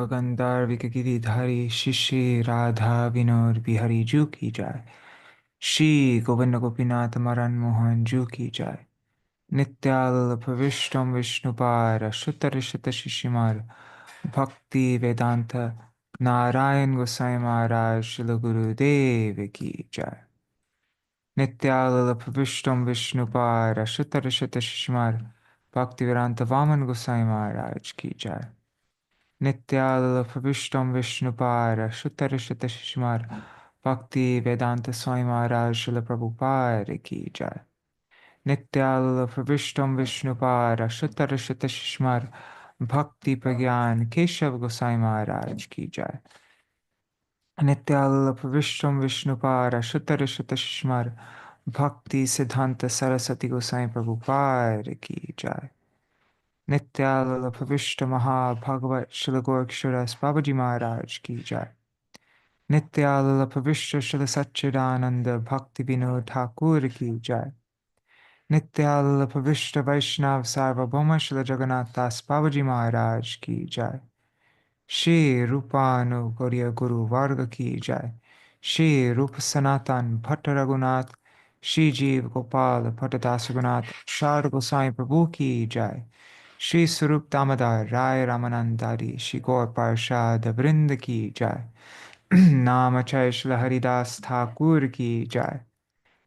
Gauranga Gandharvika Giridhari Shishi Radha Vinod Bihari Ju ki jai. Shri Govinda Gopinath Maran Mohan Ju ki jai. Nityal Pravishtam Vishnupara Shuttarishita Shishimar Bhakti Vedanta Narayan Gosai Maharaj Shila Guru Dev ki jai. Nityal Pravishtam Vishnupara Shuttarishita Shishimar Bhakti Vedanta Vaman Gosai Maharaj ki jai. Nityal Pravishtam Vishnupara Shuttarishita Shishimar Bhakti Vedanta Swami Maharaj Srila Prabhupada ki jai. Nityal Pravishtam Vishnupara Shuttarishita Shishimar Bhakti Pragyan Keshav Gosai Maharaj ki jai. Nityal Pravishtam Vishnupara Shuttarishita Shishimar Bhakti Siddhanta Saraswati Gosai Prabhupada ki jai. Nityal Pravishta Maha Bhagavat Srila Goraksharas Bābājī Maharaj ki jai. Nityal Pravishta Srila Satchidananda Bhakti Vinod Thakur ki jai. Nityal Pravishta Vaishnav Sarvabhauma Srila Jagannath Das Bābājī Maharaj ki jai. Shri Rupanu Gauriya Guru Varga ki jai. Shri Rupa Sanatan Bhatta Raghunath Shri Jeev Gopāla Bhatta Das Raghunath Shar Goswami Prabhu ki jai. Shri Sarup Damodar Rai Ramanandari Shri Gaur Parshad Vrinda ki jai. Namachay Shri Haridas Thakur ki jai.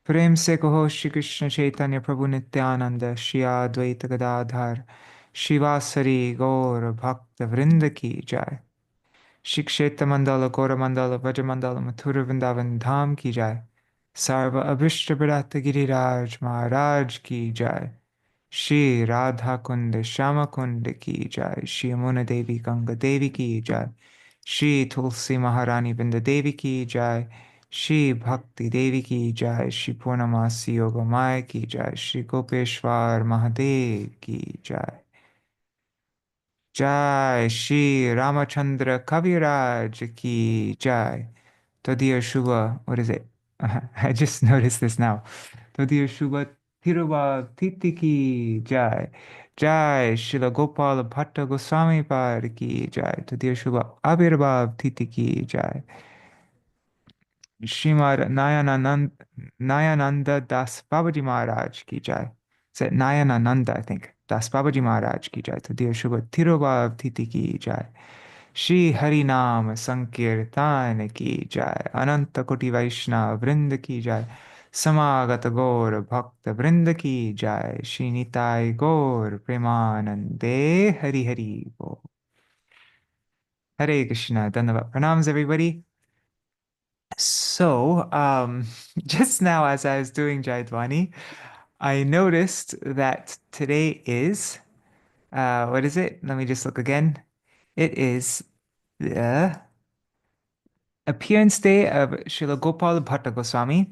Prem se kaho Shri Krishna Chaitanya Prabhu Nityananda Shri Advaita Gadadhar Shivasari Gaur Bhakta Vrinda ki jai. Shri Kshetra Mandala Gaura Mandala Vraja Mandala Mathura Vrindavan Dham ki jai. Sarva Abhishta Bharata Giriraj Maharaj ki jai. Shri Radha Kunda Shama Kunda ki jai. Shri Yamuna Devi Ganga Devi ki jai. Shri Tulsi Maharani Vrinda Devi ki jai. Shri Bhakti Devi ki jai. Shri Purnamasi Yoga Maya ki jai. Shri Gopeshwar Mahadev ki jai. Jai Shri Rāmacandra Kavirāja ki jai. Tadiya Shubha, what is it? I just noticed this now. Tadiya Shubha Tirubha Titi ki jai. Jai Shila Gopāla Bhaṭṭa Gosvāmī Pāda ki jai. Tadiya Shubha Abhirbhav Titi ki jai. Srimad Nayanānanda Das Bābājī Maharaj ki jai. Is it Nayanānanda, I think? Das Bābājī Maharaj ki jai. Tadiya Shubha Tirubhav Titi ki jai. Shri Harinam Sankirtan ki jai. Ananta Koti Vaishnava Vrinda ki jai. Samagata Gaur Bhakta Vrinda ki jai. Shri Nitai Gaur Premanande Hari Hari Bo. Hare Krishna. Dhanavad Pranams, everybody. So, just now as I was doing Jaidwani, I noticed that today is, what is it? Let me just look again. It is the appearance day of Srila Gopāla Bhaṭṭa Gosvāmī,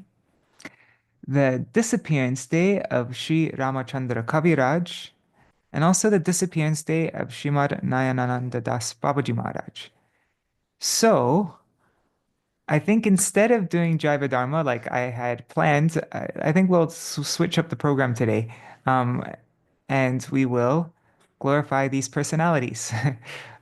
the disappearance day of Sri Rāmacandra Kavirāja, and also the disappearance day of Srimad Nayanānanda Das Bābājī Maharaj. So, I think instead of doing Jaiva Dharma like I had planned, I think we'll switch up the program today. And we will glorify these personalities.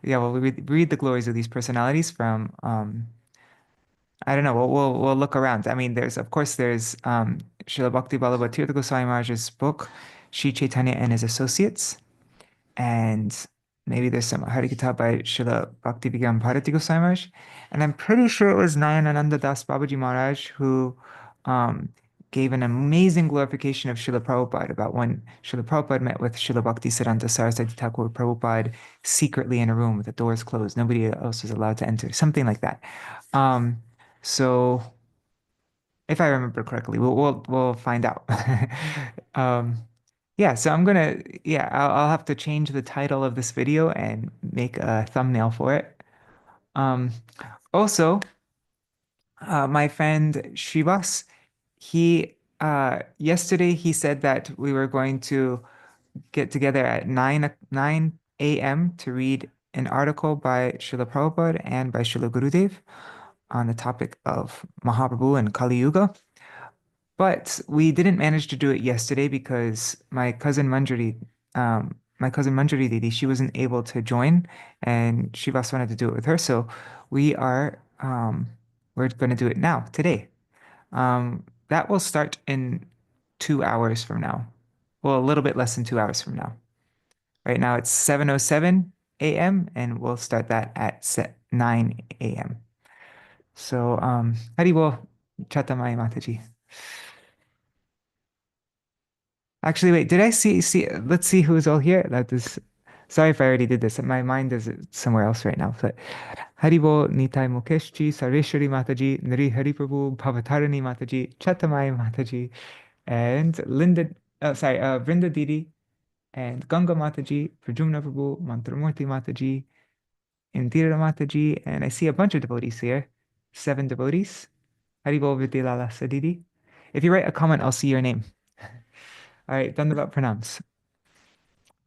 Yeah, we'll read the glories of these personalities from, I don't know, we'll look around. I mean, there's Srila Bhakti Vallabha Tirtha Goswami Maharaj's book, Sri Chaitanya and His Associates, and maybe there's some Harikatha by Srila Bhakti Vigyan Bharati Goswami Maharaj. And I'm pretty sure it was Nayanānanda Das Bābājī Maharaj who gave an amazing glorification of Srila Prabhupada about when Srila Prabhupada met with Srila Bhakti Siddhanta Saraswati Thakur Prabhupada secretly in a room with the doors closed. Nobody else was allowed to enter. Something like that. So if I remember correctly, we'll find out. Yeah, so I'll have to change the title of this video and make a thumbnail for it. Also, my friend Shivas, yesterday he said that we were going to get together at 9 a.m. to read an article by Srila Prabhupada and by Srila Gurudev on the topic of Mahaprabhu and Kali Yuga. But we didn't manage to do it yesterday because my cousin Manjari my cousin Manjari Didi, she wasn't able to join, and Shivas wanted to do it with her. So we are we're going to do it now today. That will start in 2 hours from now. Well, a little bit less than 2 hours from now. Right now it's 7:07 a.m. and we'll start that at 9 a.m. So, Haribol, Chatamai Mataji. Actually, wait, did I see, let's see who's all here. Sorry if I already did this. My mind is somewhere else right now. But Haribol, Nitai Mukeshji, Sareshwari Mataji, Nri Hariprabhu, Bhavatarani Mataji, Chatamai Mataji, and Vrinda Didi, and Ganga Mataji, Prajumna Prabhu, Mantramurti Mataji, Indira Mataji, and I see a bunch of devotees here. 7 devotees. Haribol Vidyalala Sadidi. If you write a comment, I'll see your name. All right, Dandavat Pranams.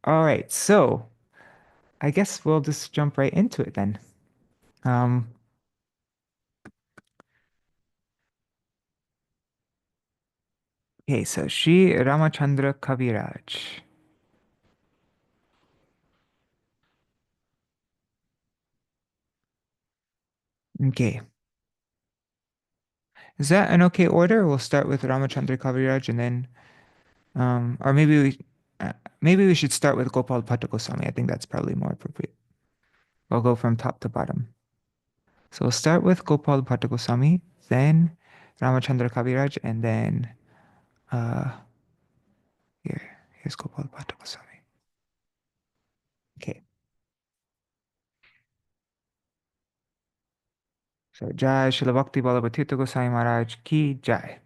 All right, so I guess we'll just jump right into it then. Um, okay, so Sri Ramacandra Kavirāja. Okay. Is that an okay order? We'll start with Ramacandra Kavirāja and then, or maybe we should start with Gopāla Bhaṭṭa Gosvāmī. I think that's probably more appropriate. We'll go from top to bottom. So we'll start with Gopāla Bhaṭṭa Gosvāmī, then Ramacandra Kavirāja, and then here's Gopāla Bhaṭṭa Gosvāmī. Okay. So Jai Srila Bhakti Vallabha Tirtha Goswami Maharaj ki Jai.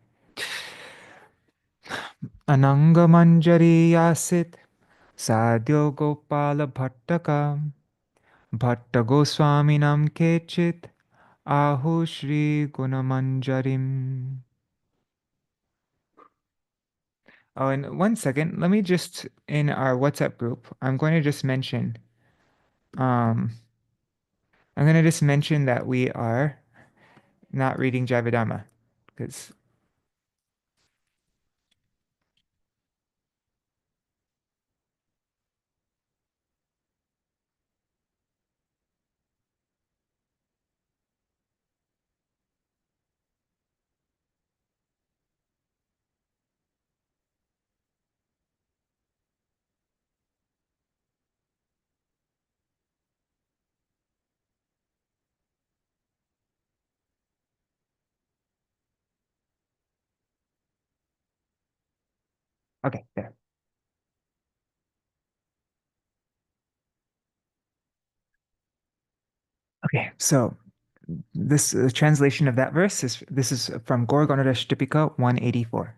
Ananga Manjari Yasit Sadhyo Gopala Bhattaka Bhatta Goswaminam Kechit Ahu Shri Gunamanjarim. Oh, and 1 second, let me just, in our WhatsApp group, I'm going to just mention that we are not reading Jivadhamma because okay, there. Okay, so this translation of that verse is from Gorgonadash Dipika 184.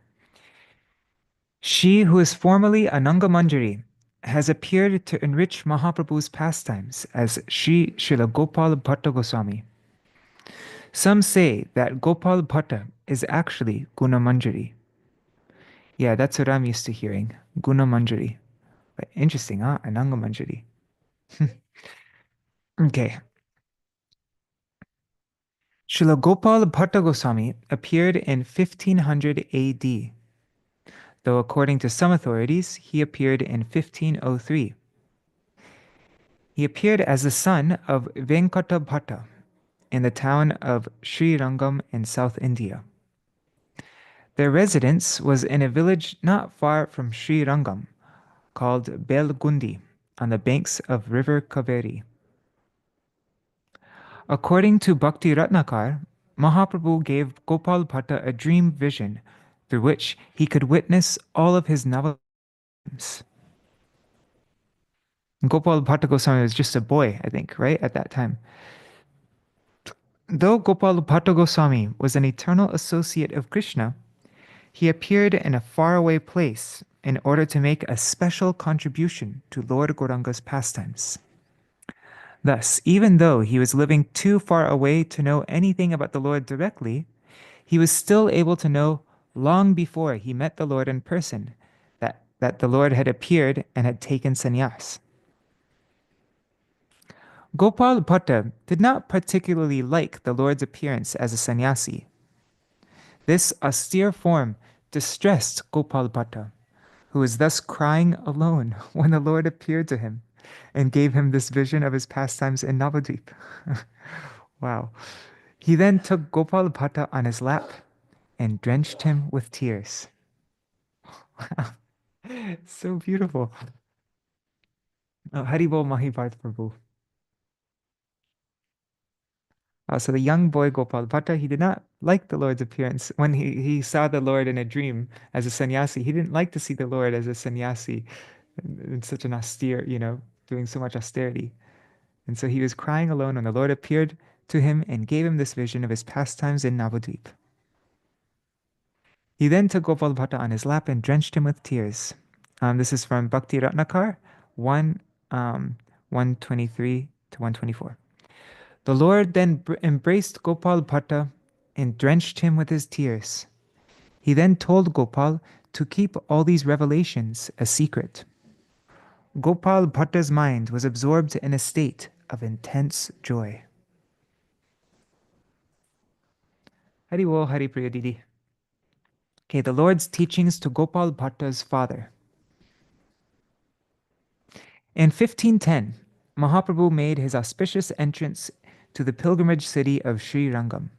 She who is formerly Ananga Manjari has appeared to enrich Mahaprabhu's pastimes as Srila Gopala Bhatta Goswami. Some say that Gopal Bhatta is actually Guna Manjari. Yeah, that's what I'm used to hearing. Guna Manjari. But interesting, huh? Ananga Manjari. Okay. Srila Gopala Bhatta Goswami appeared in 1500 AD, though according to some authorities, he appeared in 1503. He appeared as the son of Venkata Bhatta in the town of Srirangam in South India. Their residence was in a village not far from Srirangam called Belgundi on the banks of river Kaveri. According to Bhakti Ratnakar, Mahaprabhu gave Gopal Bhatta a dream vision through which he could witness all of his navams. Gopal Bhatta Goswami was just a boy, I think, right, at that time. Though Gopal Bhatta Goswami was an eternal associate of Krishna, he appeared in a faraway place in order to make a special contribution to Lord Gauranga's pastimes. Thus, even though he was living too far away to know anything about the Lord directly, he was still able to know long before he met the Lord in person that the Lord had appeared and had taken sannyas. Gopal Bhatta did not particularly like the Lord's appearance as a sannyasi. This austere form distressed Gopal Bhatta, who was thus crying alone when the Lord appeared to him and gave him this vision of his pastimes in Navadvip. Wow. He then took Gopāla Bhaṭṭa on his lap and drenched him with tears. Wow. So beautiful. Haribol Mahibharata Prabhu. So the young boy Gopāla Bhaṭṭa, he did not like the Lord's appearance. When he saw the Lord in a dream as a sannyasi, he didn't like to see the Lord as a sannyasi in such an austere, doing so much austerity. And so he was crying alone when the Lord appeared to him and gave him this vision of his pastimes in Navadvip. He then took Gopāla Bhaṭṭa on his lap and drenched him with tears. This is from Bhakti Ratnakar 123 to 124. The Lord then embraced Gopāla Bhaṭṭa and drenched him with his tears. He then told Gopal to keep all these revelations a secret. Gopāla Bhaṭṭa's mind was absorbed in a state of intense joy. Hari Bol, Hari Priya Didi. Okay, the Lord's teachings to Gopāla Bhaṭṭa's father. In 1510, Mahaprabhu made his auspicious entrance to the pilgrimage city of Sri Rangam.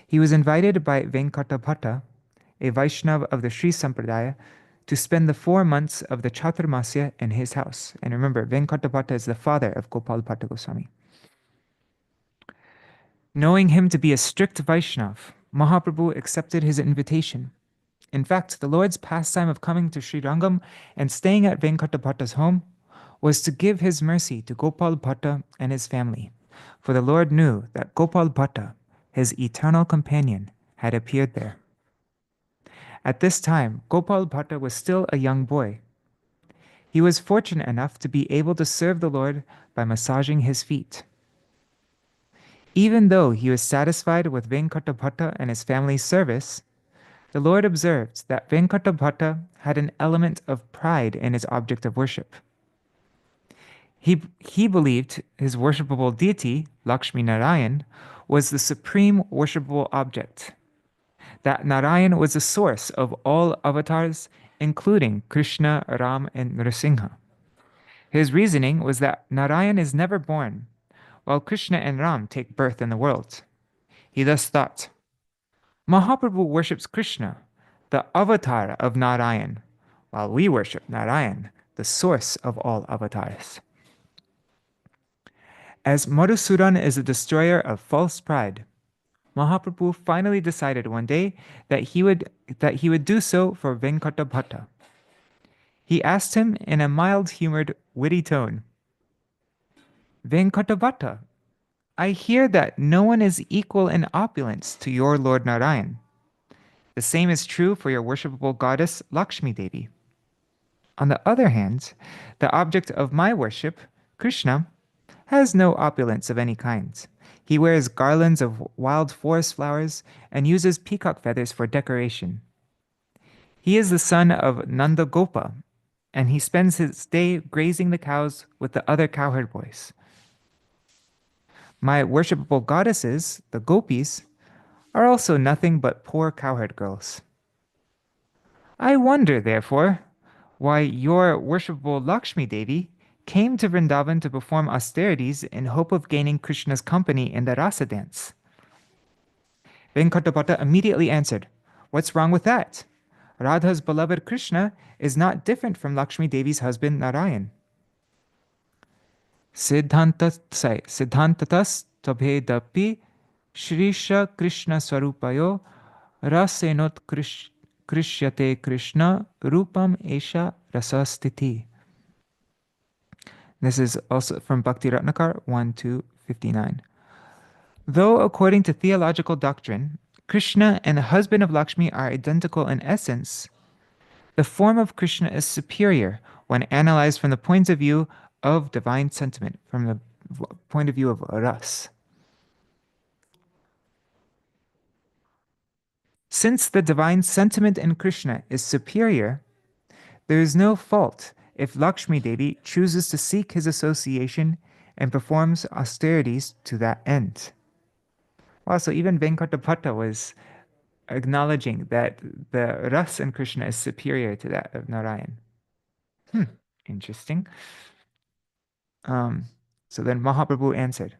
He was invited by Venkata Bhatta, a Vaishnava of the Sri Sampradaya, to spend the 4 months of the Chaturmasya in his house. And remember, Venkata Bhatta is the father of Gopāla Bhatta Gosvāmī. Knowing him to be a strict Vaishnava, Mahaprabhu accepted his invitation. In fact, the Lord's pastime of coming to Sri Rangam and staying at Venkata Bhatta's home was to give his mercy to Gopāla Bhatta and his family, for the Lord knew that Gopāla Bhatta, his eternal companion, had appeared there. At this time, Gopāla Bhatta was still a young boy. He was fortunate enough to be able to serve the Lord by massaging his feet. Even though he was satisfied with Venkata Bhatta and his family's service, the Lord observed that Venkata Bhatta had an element of pride in his object of worship. He believed his worshipable deity, Lakshmi Narayan, was the supreme worshipable object, that Narayan was the source of all avatars, including Krishna, Ram, and Nrsimha. His reasoning was that Narayan is never born, while Krishna and Ram take birth in the world. He thus thought, Mahaprabhu worships Krishna, the avatar of Narayan, while we worship Narayan, the source of all avatars. As Madhusudan is a destroyer of false pride, Mahaprabhu finally decided one day that he would do so for Venkata Bhatta. He asked him in a mild-humored, witty tone, Venkata Bhatta, I hear that no one is equal in opulence to your Lord Narayan. The same is true for your worshipable goddess Lakshmi Devi. On the other hand, the object of my worship, Krishna, has no opulence of any kind. He wears garlands of wild forest flowers and uses peacock feathers for decoration. He is the son of Nanda Gopa, and he spends his day grazing the cows with the other cowherd boys. My worshipable goddesses, the gopis, are also nothing but poor cowherd girls. I wonder, therefore, why your worshipable Lakshmi Devi came to Vrindavan to perform austerities in hope of gaining Krishna's company in the rasa dance. Venkata Bhatta immediately answered, What's wrong with that? Radha's beloved Krishna is not different from Lakshmi Devi's husband Narayan. Siddhantatas tabhedapi Shrisha Krishna Swarupayo Rasenot Krishyate Krishna Rupam Esha Rasastiti. This is also from Bhakti Ratnakar 1-59. Though according to theological doctrine, Krishna and the husband of Lakshmi are identical in essence, the form of Krishna is superior when analyzed from the point of view of divine sentiment, from the point of view of ras. Since the divine sentiment in Krishna is superior, there is no fault if Lakshmi Devi chooses to seek his association and performs austerities to that end. Wow, so even Venkata Bhatta was acknowledging that the ras in Krishna is superior to that of Narayan. Interesting. Um, so then Mahaprabhu answered,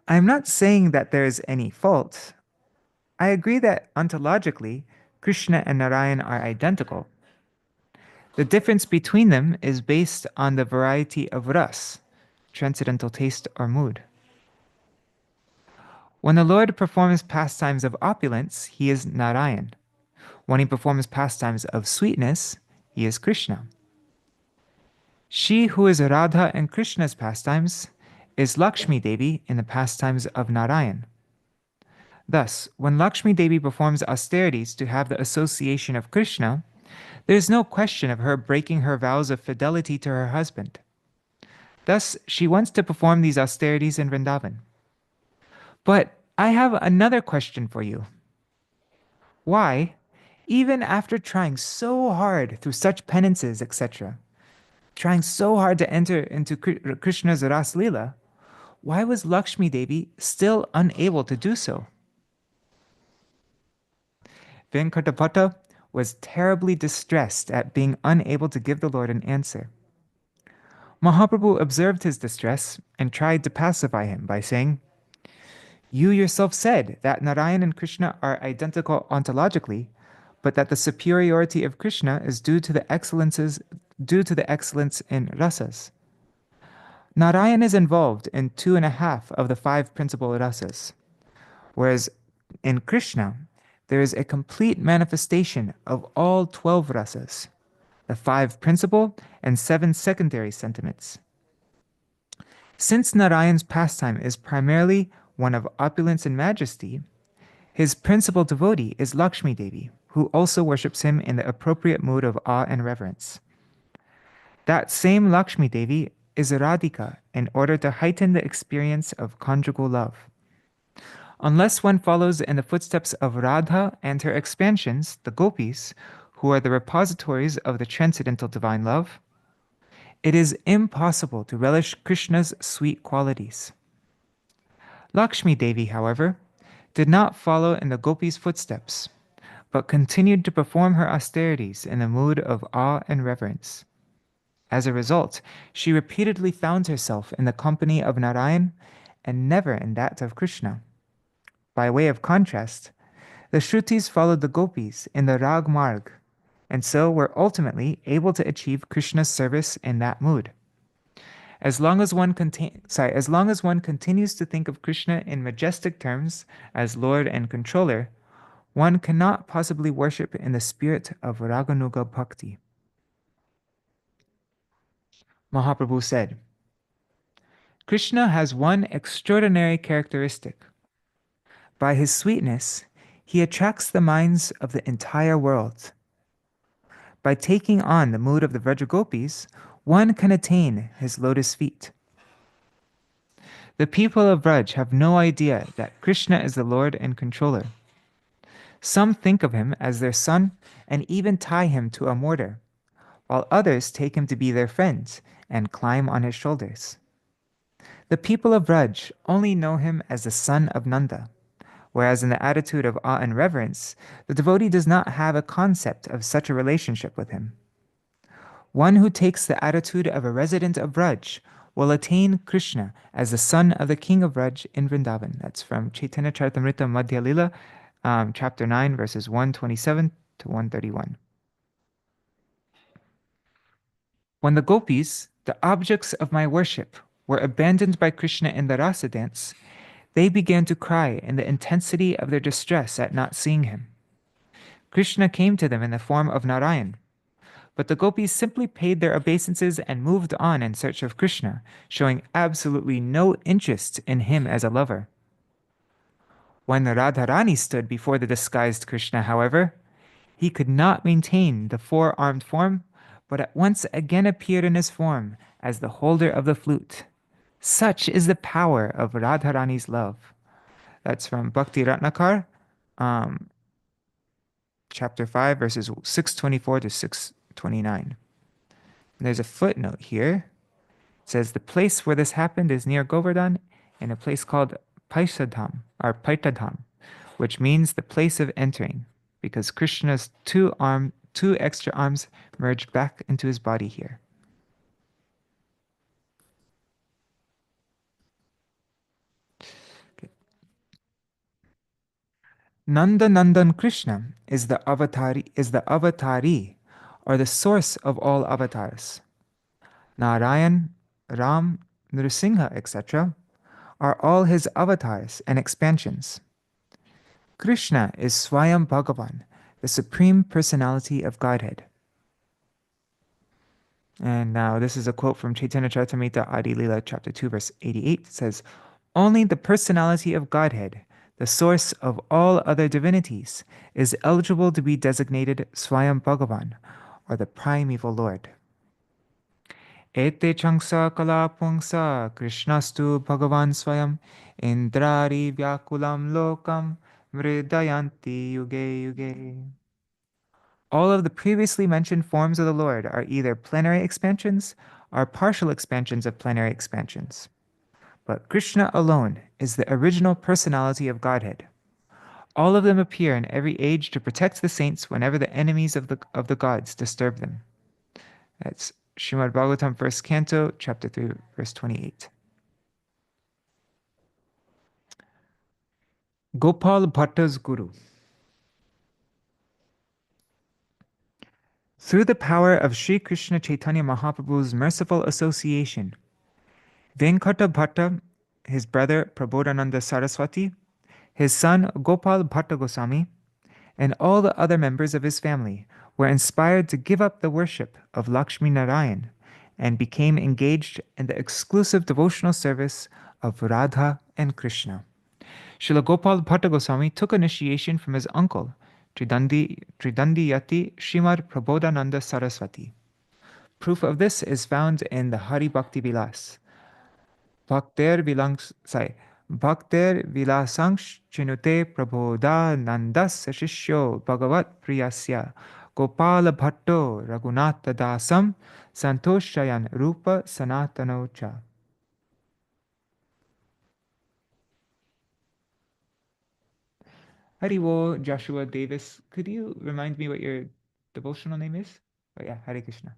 I'm not saying that there is any fault. I agree that ontologically, Krishna and Narayan are identical. The difference between them is based on the variety of ras, transcendental taste or mood. When the Lord performs pastimes of opulence, he is Narayan. When he performs pastimes of sweetness, he is Krishna. She who is Radha in Krishna's pastimes is Lakshmi Devi in the pastimes of Narayan. Thus, when Lakshmi Devi performs austerities to have the association of Krishna, there is no question of her breaking her vows of fidelity to her husband. Thus, she wants to perform these austerities in Vrindavan. But I have another question for you. Why, even after trying so hard through such penances, etc., trying so hard to enter into Krishna's Ras Leela, why was Lakshmi Devi still unable to do so? Venkatapata was terribly distressed at being unable to give the Lord an answer. Mahaprabhu observed his distress and tried to pacify him by saying, You yourself said that Narayan and Krishna are identical ontologically, but that the superiority of Krishna is due to the excellence in rasas. Narayan is involved in 2.5 of the 5 principal rasas, whereas in Krishna, there is a complete manifestation of all 12 rasas, the 5 principal and 7 secondary sentiments. Since Narayan's pastime is primarily one of opulence and majesty, his principal devotee is Lakshmi Devi, who also worships him in the appropriate mood of awe and reverence. That same Lakshmi Devi is Radhika in order to heighten the experience of conjugal love. Unless one follows in the footsteps of Radha and her expansions, the gopis, who are the repositories of the transcendental divine love, it is impossible to relish Krishna's sweet qualities. Lakshmi Devi, however, did not follow in the gopis' footsteps, but continued to perform her austerities in a mood of awe and reverence. As a result, she repeatedly found herself in the company of Narayan and never in that of Krishna. By way of contrast, the Shrutis followed the gopis in the Rag Marg, and so were ultimately able to achieve Krishna's service in that mood. As long as one continues to think of Krishna in majestic terms as Lord and controller, one cannot possibly worship in the spirit of Raganuga Bhakti. Mahaprabhu said, Krishna has one extraordinary characteristic. By his sweetness, he attracts the minds of the entire world. By taking on the mood of the Vrajagopis, one can attain his lotus feet. The people of Vraj have no idea that Krishna is the Lord and controller. Some think of him as their son and even tie him to a mortar, while others take him to be their friend and climb on his shoulders. The people of Vraj only know him as the son of Nanda, whereas in the attitude of awe and reverence, the devotee does not have a concept of such a relationship with him. One who takes the attitude of a resident of Vraj will attain Krishna as the son of the king of Vraj in Vrindavan. That's from Chaitanya Charitamrita Madhya Lila, chapter 9, verses 127 to 131. When the gopis, the objects of my worship, were abandoned by Krishna in the rasa dance, they began to cry in the intensity of their distress at not seeing him. Krishna came to them in the form of Narayan, but the gopis simply paid their obeisances and moved on in search of Krishna, showing absolutely no interest in him as a lover. When Radharani stood before the disguised Krishna, however, he could not maintain the 4-armed form, but at once again appeared in his form as the holder of the flute. Such is the power of Radharani's love. That's from Bhakti Ratnakar, chapter 5, verses 624 to 629. And there's a footnote here. It says, the place where this happened is near Govardhan, in a place called Paitadham, which means the place of entering, because Krishna's two extra arms merged back into his body here. Okay. Nanda Nandan Krishna is the avatari, or the source of all avatars. Narayan, Ram, Nrsimha, etc. are all his avatars and expansions. Krishna is Swayam Bhagavan, the Supreme Personality of Godhead. And now this is a quote from Chaitanya Charitamrita Adi Lila, chapter 2, verse 88. It says, "Only the personality of Godhead, the source of all other divinities, is eligible to be designated Swayam Bhagavan, or the primeval Lord. Ete changsa kala pungsa Krishnastu Bhagavan Swayam Indrari Vyakulam Lokam Mridayanti Yuge Yuge." All of the previously mentioned forms of the Lord are either plenary expansions or partial expansions of plenary expansions. But Krishna alone is the original personality of Godhead. All of them appear in every age to protect the saints whenever the enemies of the gods disturb them. That's Srimad Bhagavatam, 1st Canto, chapter 3, verse 28. Gopāla Bhaṭṭa's Guru. Through the power of Sri Krishna Chaitanya Mahaprabhu's merciful association, Venkata Bhatta, his brother Prabodhananda Saraswati, his son Gopāla Bhaṭṭa Gosvāmī, and all the other members of his family were inspired to give up the worship of Lakshmi Narayan and became engaged in the exclusive devotional service of Radha and Krishna. Srila Gopāla Bhaṭṭa Gosvāmī took initiation from his uncle, Tridandi Yati Srimad Prabodhananda Saraswati. Proof of this is found in the Hari Bhakti Vilas. Bhakter Vilasangsh Chinute Prabodhanandasya Shishyo Bhagavat Priyasya Gopāla Bhaṭṭo Raghunatha Dasam Santoshayan Rupa Sanatanocha. Hariwo, Joshua Davis, could you remind me what your devotional name is? Oh yeah, Hare Krishna.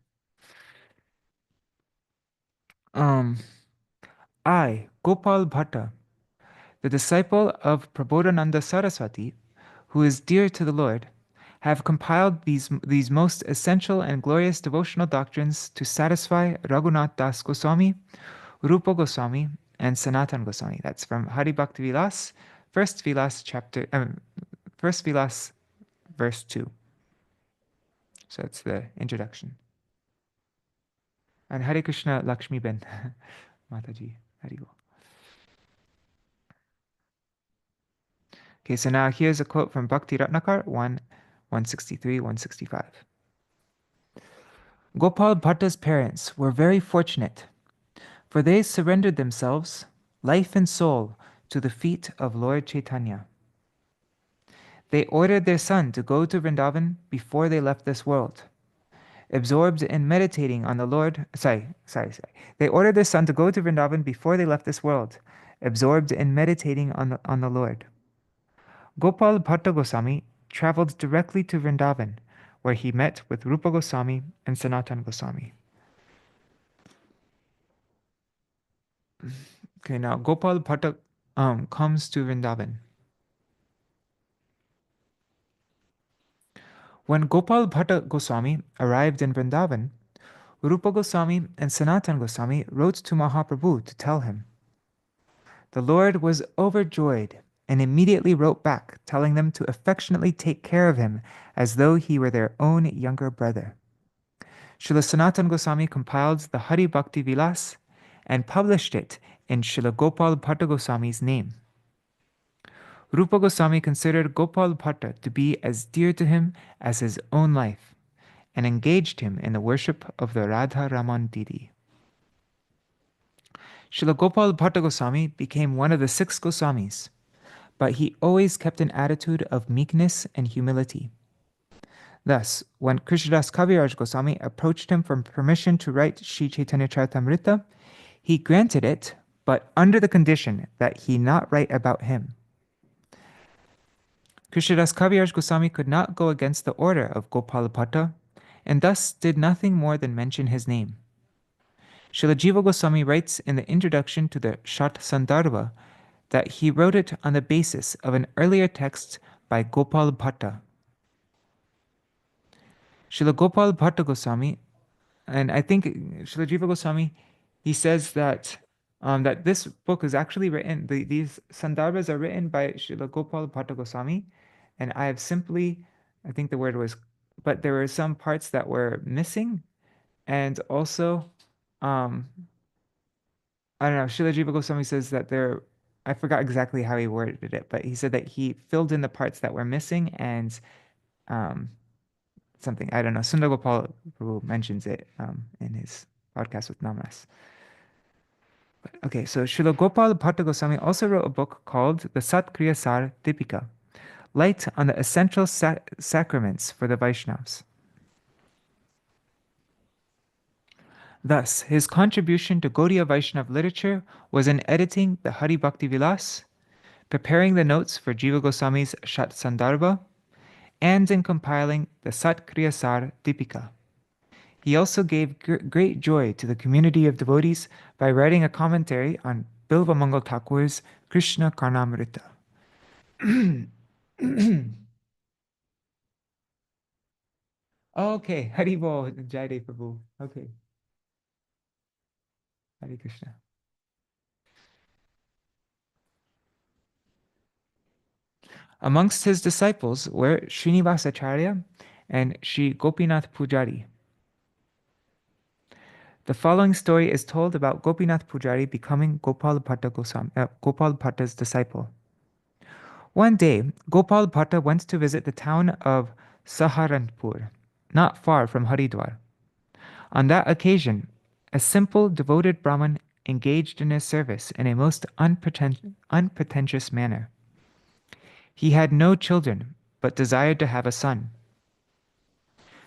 I, Gopāla Bhaṭṭa, the disciple of Prabodhananda Saraswati, who is dear to the Lord, have compiled these most essential and glorious devotional doctrines to satisfy Raghunath Das Goswami, Rupa Goswami, and Sanatan Goswami. That's from Hari Bhakti Vilas, first Vilas, verse 2. So that's the introduction. And Hare Krishna Lakshmi Ben, Mataji, Haribo. Okay, so now here's a quote from Bhakti Ratnakar 163, 165. Gopāla Bhatta's parents were very fortunate, for they surrendered themselves, life and soul, to the feet of Lord Chaitanya. They ordered their son to go to Vrindavan before they left this world. Absorbed in meditating on the Lord, They ordered their son to go to Vrindavan before they left this world, absorbed in meditating on the Lord. Gopāla Bhaṭṭa Goswami traveled directly to Vrindavan, where he met with Rupa Goswami and Sanatan Goswami. Okay, now Gopāla Bhaṭṭa comes to Vrindavan. When Gopāla Bhaṭṭa Goswami arrived in Vrindavan, Rupa Goswami and Sanatan Goswami wrote to Mahaprabhu to tell him. The Lord was overjoyed and immediately wrote back, telling them to affectionately take care of him as though he were their own younger brother. Srila Sanatan Goswami compiled the Hari Bhakti Vilas and published it in Srila Gopāla Bhaṭṭa Goswami's name. Rupa Goswami considered Gopāla Bhaṭṭa to be as dear to him as his own life and engaged him in the worship of the Radha Raman Didi. Srila Gopāla Bhaṭṭa Goswami became one of the 6 Goswamis, but he always kept an attitude of meekness and humility. Thus, when Krishnadas Kavirāja Goswami approached him for permission to write Sri Chaitanya Charitamrita, he granted it, but under the condition that he not write about him. Krishnadas Kavirāja Gosvāmī could not go against the order of Gopāla Bhaṭṭa, and thus did nothing more than mention his name. Srila Jiva Goswami writes in the introduction to the Shat Sandarbha that he wrote it on the basis of an earlier text by Gopāla Bhaṭṭa. Srila Gopāla Bhaṭṭa Goswami, and I think Srila Jiva Goswami, he says that that this book is actually written, these Sandarbhas are written by Srila Gopāla Bhaṭṭa Goswami, and I have simply, I think the word was, but there were some parts that were missing, and also, I don't know, Srila Jiva Goswami says that there, I forgot exactly how he worded it, but he said that he filled in the parts that were missing and something, I don't know, Sundar Gopal Prabhu mentions it in his podcast with Namaras. Okay, so Srila Gopāla Bhaṭṭa Goswami also wrote a book called the Sat Kriya Sar Dipika, Light on the Essential Sacraments for the Vaishnavas. Thus, his contribution to Gaudiya Vaishnav literature was in editing the Hari Bhakti Vilas, preparing the notes for Jiva Goswami's Shat Sandarbha, and in compiling the Sat Kriya Sar Dipika. He also gave great joy to the community of devotees by writing a commentary on Bilva Mangal Thakur's Krishna Karnamrita. Okay, Hari Bol, Jai Prabhu. Okay. Hare Krishna. Amongst his disciples were Srinivasacharya and Sri Gopinath Pujari. The following story is told about Gopinath Pujari becoming Gopāla Bhaṭṭa's disciple. One day, Gopāla Bhaṭṭa went to visit the town of Saharanpur, not far from Haridwar. On that occasion, a simple, devoted Brahmin engaged in his service in a most unpretentious manner. He had no children, but desired to have a son.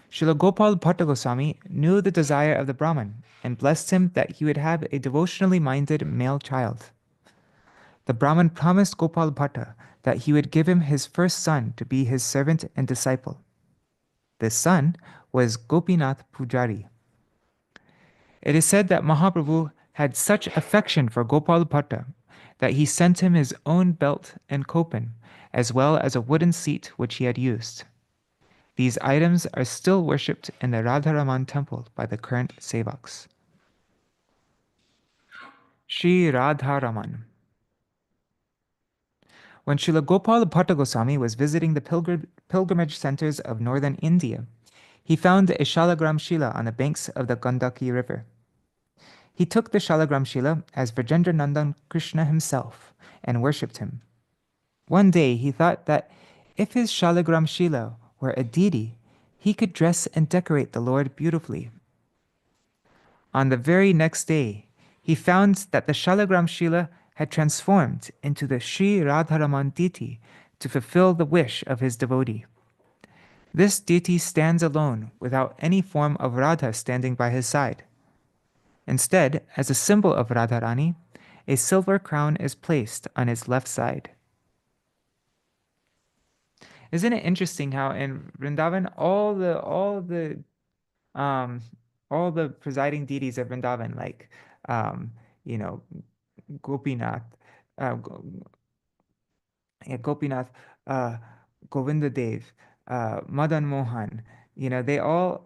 Srila Gopāla Bhaṭṭa Goswami knew the desire of the Brahmin and blessed him that he would have a devotionally minded male child. The Brahmin promised Gopāla Bhaṭṭa that he would give him his first son to be his servant and disciple. This son was Gopinath Pujari. It is said that Mahaprabhu had such affection for Gopāla Bhaṭṭa that he sent him his own belt and kopin, as well as a wooden seat which he had used. These items are still worshipped in the Radharaman temple by the current sevaks. Sri Radharaman. When Srila Gopāla Bhaṭṭa Goswami was visiting the pilgrimage centers of northern India, he found a Shalagram Shila on the banks of the Gandaki river. He took the Shalagram Shila as Vrajendra Nandan Krishna himself and worshipped him. One day he thought that if his Shalagram Shila were a deity, he could dress and decorate the Lord beautifully. On the very next day, he found that the Shalagram Shila had transformed into the Sri Radharaman deity to fulfill the wish of his devotee. This deity stands alone without any form of Radha standing by his side. Instead, as a symbol of Radharani, a silver crown is placed on his left side. Isn't it interesting how in Vrindavan all the presiding deities of Vrindavan, like Gopinath, Gopinath, Govinda Dev, Madan Mohan, they all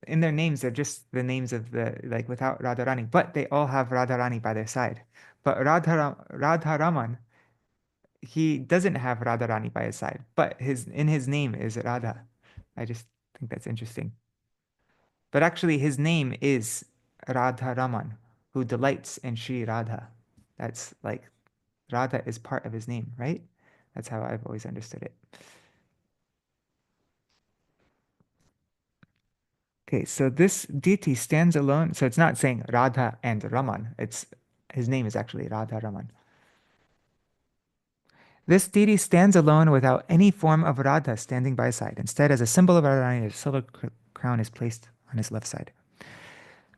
in their names they're just the names of the without Radharani, but they all have Radharani by their side. But Radharaman, he doesn't have Radharani by his side, but in his name is Radha. I just think that's interesting. But actually his name is Radharaman, who delights in Sri Radha. That's like Radha is part of his name, right? That's how I've always understood it. Okay, so this deity stands alone. So it's not saying Radha and Raman. His name is actually Radha Raman. This deity stands alone without any form of Radha standing by his side. Instead, as a symbol of Radharani, a silver crown is placed on his left side.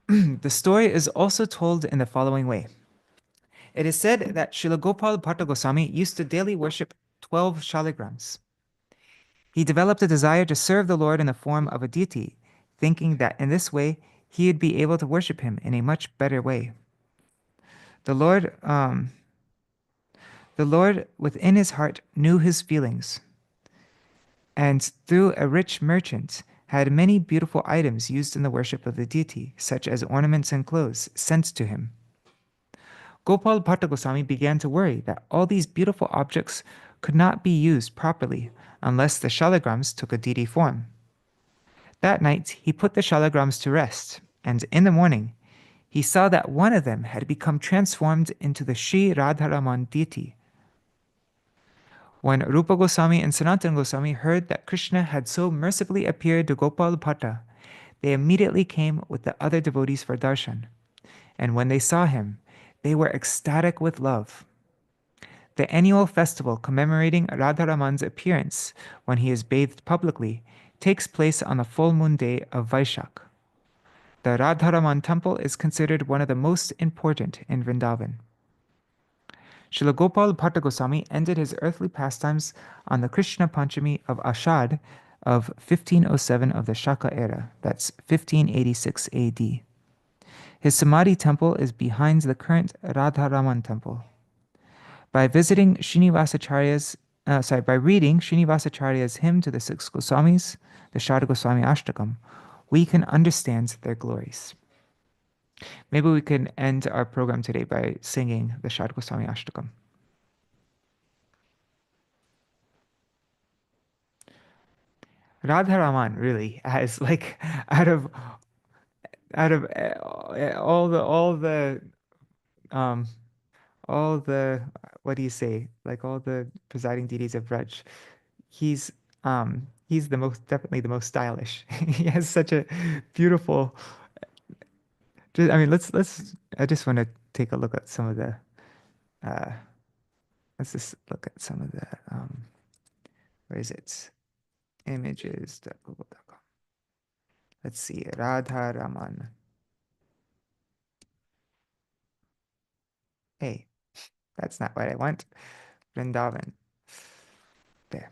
The story is also told in the following way. It is said that Srila Gopāla Bhaṭṭa Goswami used to daily worship 12 shaligrams. He developed a desire to serve the Lord in the form of a deity, thinking that in this way he would be able to worship him in a much better way. The Lord, um, the Lord within his heart knew his feelings, and through a rich merchant had many beautiful items used in the worship of the deity, such as ornaments and clothes, sent to him. Gopal Bhatta Goswami began to worry that all these beautiful objects could not be used properly unless the shalagrams took a deity form. That night he put the shalagrams to rest, and in the morning he saw that one of them had become transformed into the Sri Radharaman deity. When Rupa Goswami and Sanatana Goswami heard that Krishna had so mercifully appeared to Gopal Bhatta, they immediately came with the other devotees for darshan. And when they saw him, they were ecstatic with love. The annual festival commemorating Radharaman's appearance when he is bathed publicly takes place on the full moon day of Vaishak. The Radharaman temple is considered one of the most important in Vrindavan. Srila Gopal Bhatta Goswami ended his earthly pastimes on the Krishna Panchami of Ashad of 1507 of the Shaka era, that's 1586 AD. His Samadhi temple is behind the current Radharaman temple. By visiting by reading Srinivasacharya's hymn to the six Goswamis, the Shada Goswami Ashtakam, we can understand their glories. Maybe we can end our program today by singing the Shada Goswami Ashtakam. Radharaman really has like out of um all the what do you say, like all the presiding deities of Braj, he's the most, definitely the most stylish. He has such a beautiful, I mean, let's I just want to take a look at some of the uh let's just look at some of the where is it, images.google.com. Let's see, Radha Raman. Hey, that's not what I want. Vrindavan. There.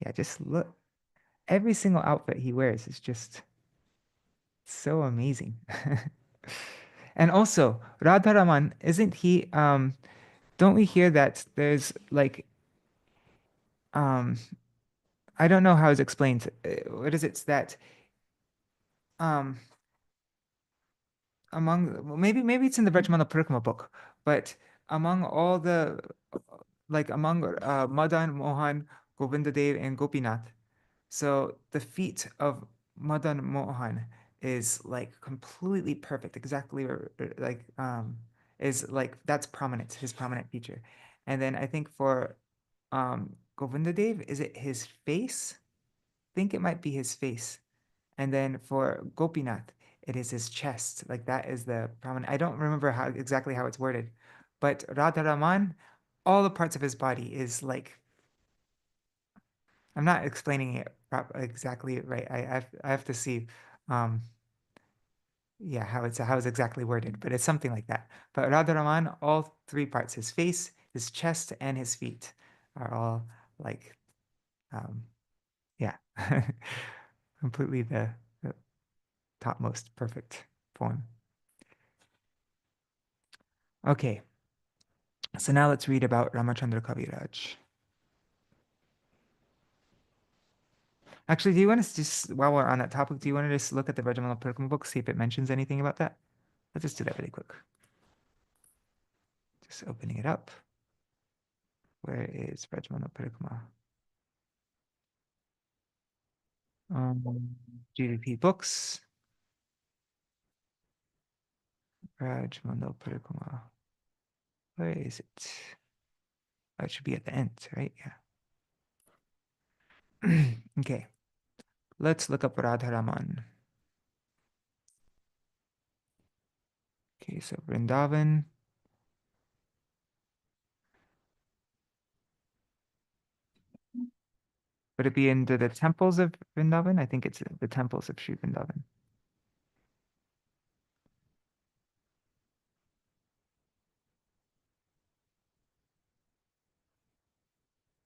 Yeah, just look. Every single outfit he wears is just so amazing. And also, Radharaman, isn't he, don't we hear that there's like, um, I don't know how it's explained. What is it? It's that, um, among, well, maybe it's in the Vrajmana Parikrama book, but among all the, like among Madan, Mohan, Govindadev, and Gopinath, so the feet of Madan Mohan is like completely perfect, exactly like is like that's prominent, his prominent feature. And then I think for Govindadev, is it his face? I think it might be his face. And then for Gopinath, it is his chest. Like that is the prominent. I don't remember how exactly how it's worded, but Radharaman, all the parts of his body is like, I'm not explaining it exactly right. I have to see, um, yeah, how it's exactly worded, but it's something like that. But Radharaman, all three parts, his face, his chest, and his feet, are all like, um, yeah, completely the topmost perfect form. Okay, so now let's read about Ramacandra Kaviraj. Actually, do you want to just, while we're on that topic, do you want to just look at the Vrajamala Parikrama book, see if it mentions anything about that? Let's just do that really quick. Just opening it up. Where is Vrajmana Parikrama? GDP books. Vrajmana Parikrama. Where is it? Oh, it should be at the end, right? Yeah. Okay. Let's look up Radharaman. Okay, so Vrindavan. Would it be into the temples of Vrindavan? I think it's the temples of Sri Vrindavan.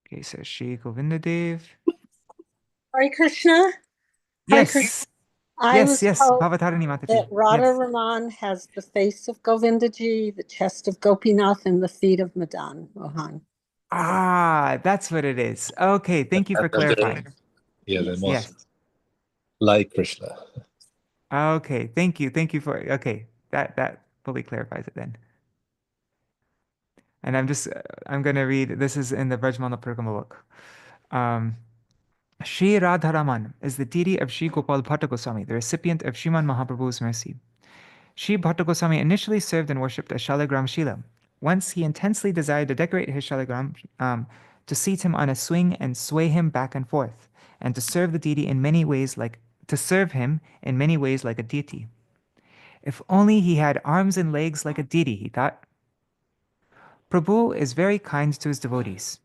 Okay, so Shri Govinda Dev. Hare Krishna. Hare Krishna. Yes. I Yes, was yes, told Bhavatarani that Mataji. Radha Yes. Raman has the face of Govindaji, the chest of Gopinath, and the feet of Madan Mohan. Ah, that's what it is. Okay, thank you for clarifying. Yeah, they're more Yes. like Krishna. Okay, thank you. Thank you for okay. That fully clarifies it then. And I'm gonna read, this is in the Vrajmala Parikama book. Um, Shri Radharaman is the deity of Shri Gopal Bhatta Goswami, the recipient of Sriman Mahaprabhu's mercy. Shri Bhatta Goswami initially served and worshipped a Shalagram Shila. Once he intensely desired to decorate his Shalagram, to seat him on a swing and sway him back and forth, and to serve the deity in many ways to serve him in many ways like a deity. If only he had arms and legs like a deity, he thought. Prabhu is very kind to his devotees.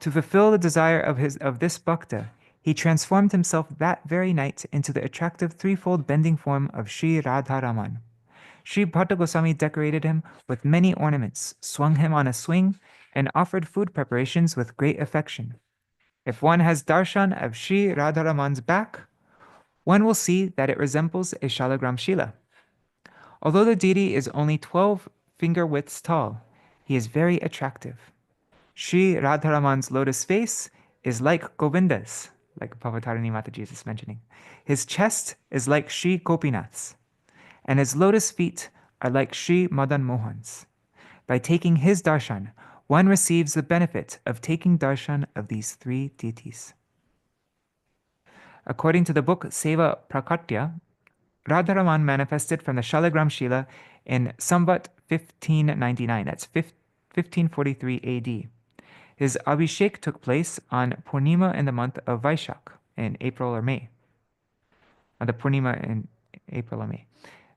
To fulfill the desire of this bhakta, he transformed himself that very night into the attractive threefold bending form of Sri Radharaman. Sri Bhatta Goswami decorated him with many ornaments, swung him on a swing, and offered food preparations with great affection. If one has darshan of Sri Radharaman's back, one will see that it resembles a Shalagram Shila. Although the deity is only 12 finger widths tall, he is very attractive. Sri Radharaman's lotus face is like Govinda's, like Bhavatarani Mataji is mentioning. His chest is like Sri Gopinath's, and his lotus feet are like Sri Madan Mohan's. By taking his darshan, one receives the benefit of taking darshan of these three deities. According to the book Seva Prakatya, Radharaman manifested from the Shalagram Shila in Samvat 1599, that's 1543 AD. His Abhishek took place on Purnima in the month of Vaishak in April or May. On the Purnima in April or May,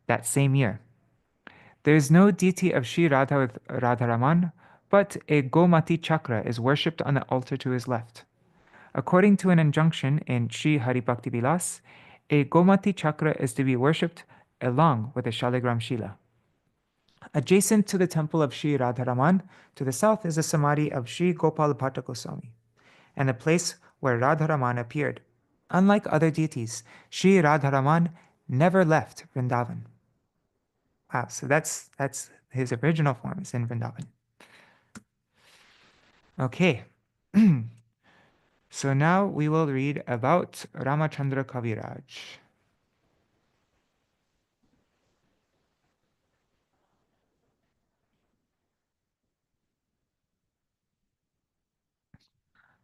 that same year. There is no deity of Sri Radha with Radharaman, but a Gomati chakra is worshipped on the altar to his left. According to an injunction in Sri Hari Bhakti Vilas, a Gomati chakra is to be worshipped along with a Shaligram Shila. Adjacent to the temple of Sri Radharaman, to the south is a samadhi of Sri Gopal Bhatta Goswami, and the place where Radharaman appeared. Unlike other deities, Sri Radharaman never left Vrindavan. Wow, so that's his original form is in Vrindavan. Okay. So now we will read about Rāmacandra Kavirāja.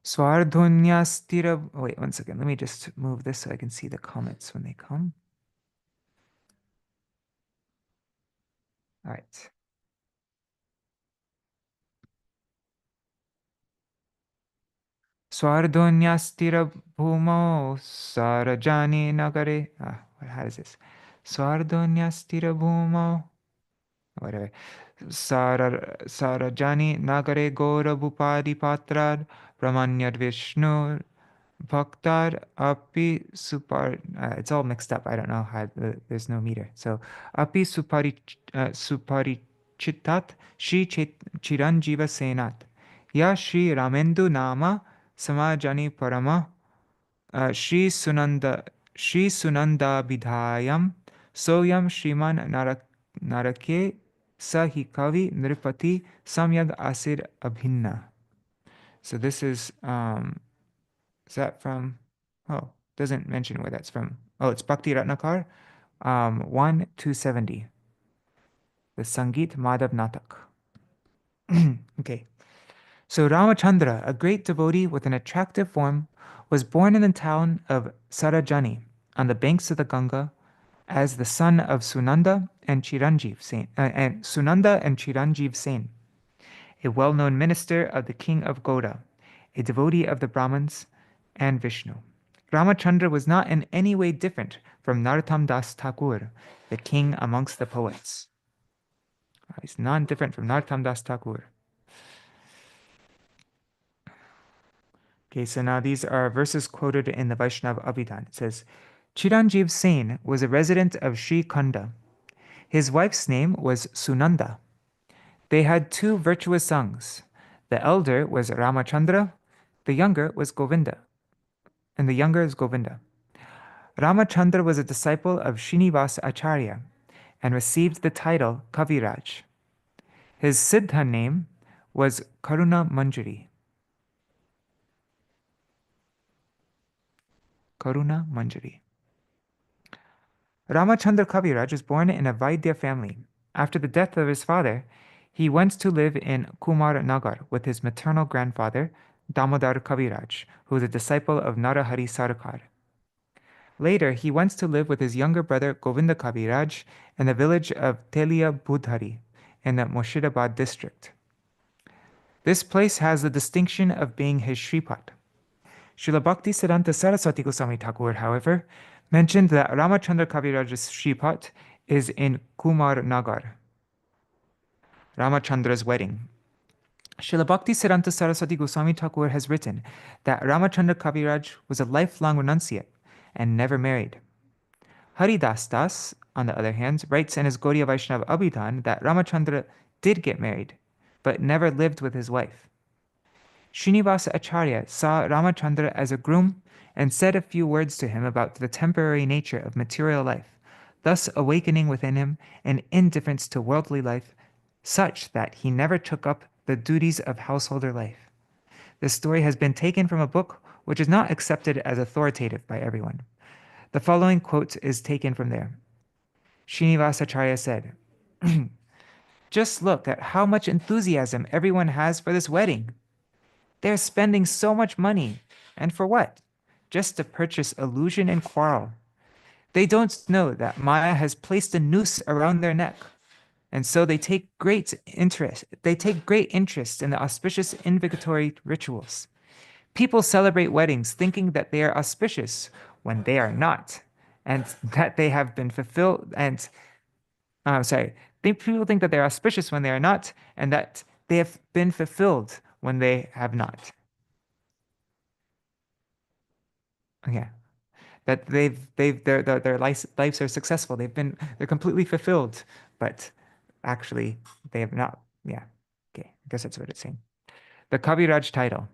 Swardhunyastira. Wait, one second. Let me just move this so I can see the comments when they come. All right. Swardhunyastira bhumo sarajani nagare. How is this? Swardhunyastira bhumo. Whatever. Sarajani nagare gora bhupadi patrad brahmanyad vishnu bhaktar api supar. It's all mixed up. I don't know how. There's no meter. So api supari chitat shri chiranjiva senat ya shri ramendu nama samajani parama Shri Sunanda Bidhayam Soyam Shriman Narake Sahi Kavi Nripati Samyag Asir Abhinna. So this is that from, oh, doesn't mention where that's from. Oh, it's Bhakti Ratnakar, 1-270. The Sangeet Madhav Natak. Okay. So Ramachandra, a great devotee with an attractive form, was born in the town of Sarajani on the banks of the Ganga as the son of Sunanda and Chiranjeev Sen, a well-known minister of the king of Goda, a devotee of the Brahmins and Vishnu. Ramachandra was not in any way different from Narottam Das Thakur, the king amongst the poets. He's not different from Narottam Das Thakur. Okay, so now these are verses quoted in the Vaishnava Abhidhan. It says, Chiranjeev Sen was a resident of Sri Khanda. His wife's name was Sunanda. They had two virtuous sons. The elder was Ramachandra, The younger was Govinda, and the younger is Govinda. Rāmacandra was a disciple of Srinivasa Acharya and received the title Kavirāja. His Siddha name was Karuna Manjari. Karuna Manjari. Rāmacandra Kavirāja was born in a Vaidya family. After the death of his father, he went to live in Kumar Nagar with his maternal grandfather, Damodar Kaviraj, who was a disciple of Narahari Sarkar. Later, he went to live with his younger brother Govinda Kaviraj in the village of Telia Budhari in the Murshidabad district. This place has the distinction of being his Shripat. Srila Bhaktisiddhanta Saraswati Goswami Thakur, however, mentioned that Rāmacandra Kaviraja's Shripat is in Kumar Nagar. Rāmachandra's wedding. Srila Bhaktisiddhanta Saraswati Goswami Thakur has written that Rāmacandra Kaviraj was a lifelong renunciate and never married. Haridas Das, on the other hand, writes in his Gaudiya Vaishnava Abhidhan that Rāmacandra did get married, but never lived with his wife. Srinivasa Acharya saw Rāmacandra as a groom and said a few words to him about the temporary nature of material life, thus awakening within him an indifference to worldly life, such that he never took up the duties of householder life. This story has been taken from a book which is not accepted as authoritative by everyone. The following quote is taken from there. Srinivasa Acharya said, "Just look at how much enthusiasm everyone has for this wedding. They're spending so much money. And for what? Just to purchase illusion and quarrel. They don't know that Maya has placed a noose around their neck. And so they take great interest in the auspicious invigatory rituals. People celebrate weddings thinking that they are auspicious when they are not, and that they have been fulfilled. And people think that they are auspicious when they are not, and that they have been fulfilled when they have not." Okay, that their lives are successful. They're completely fulfilled, but actually they have not. Yeah, okay, I guess that's what it's saying. The Kaviraj title.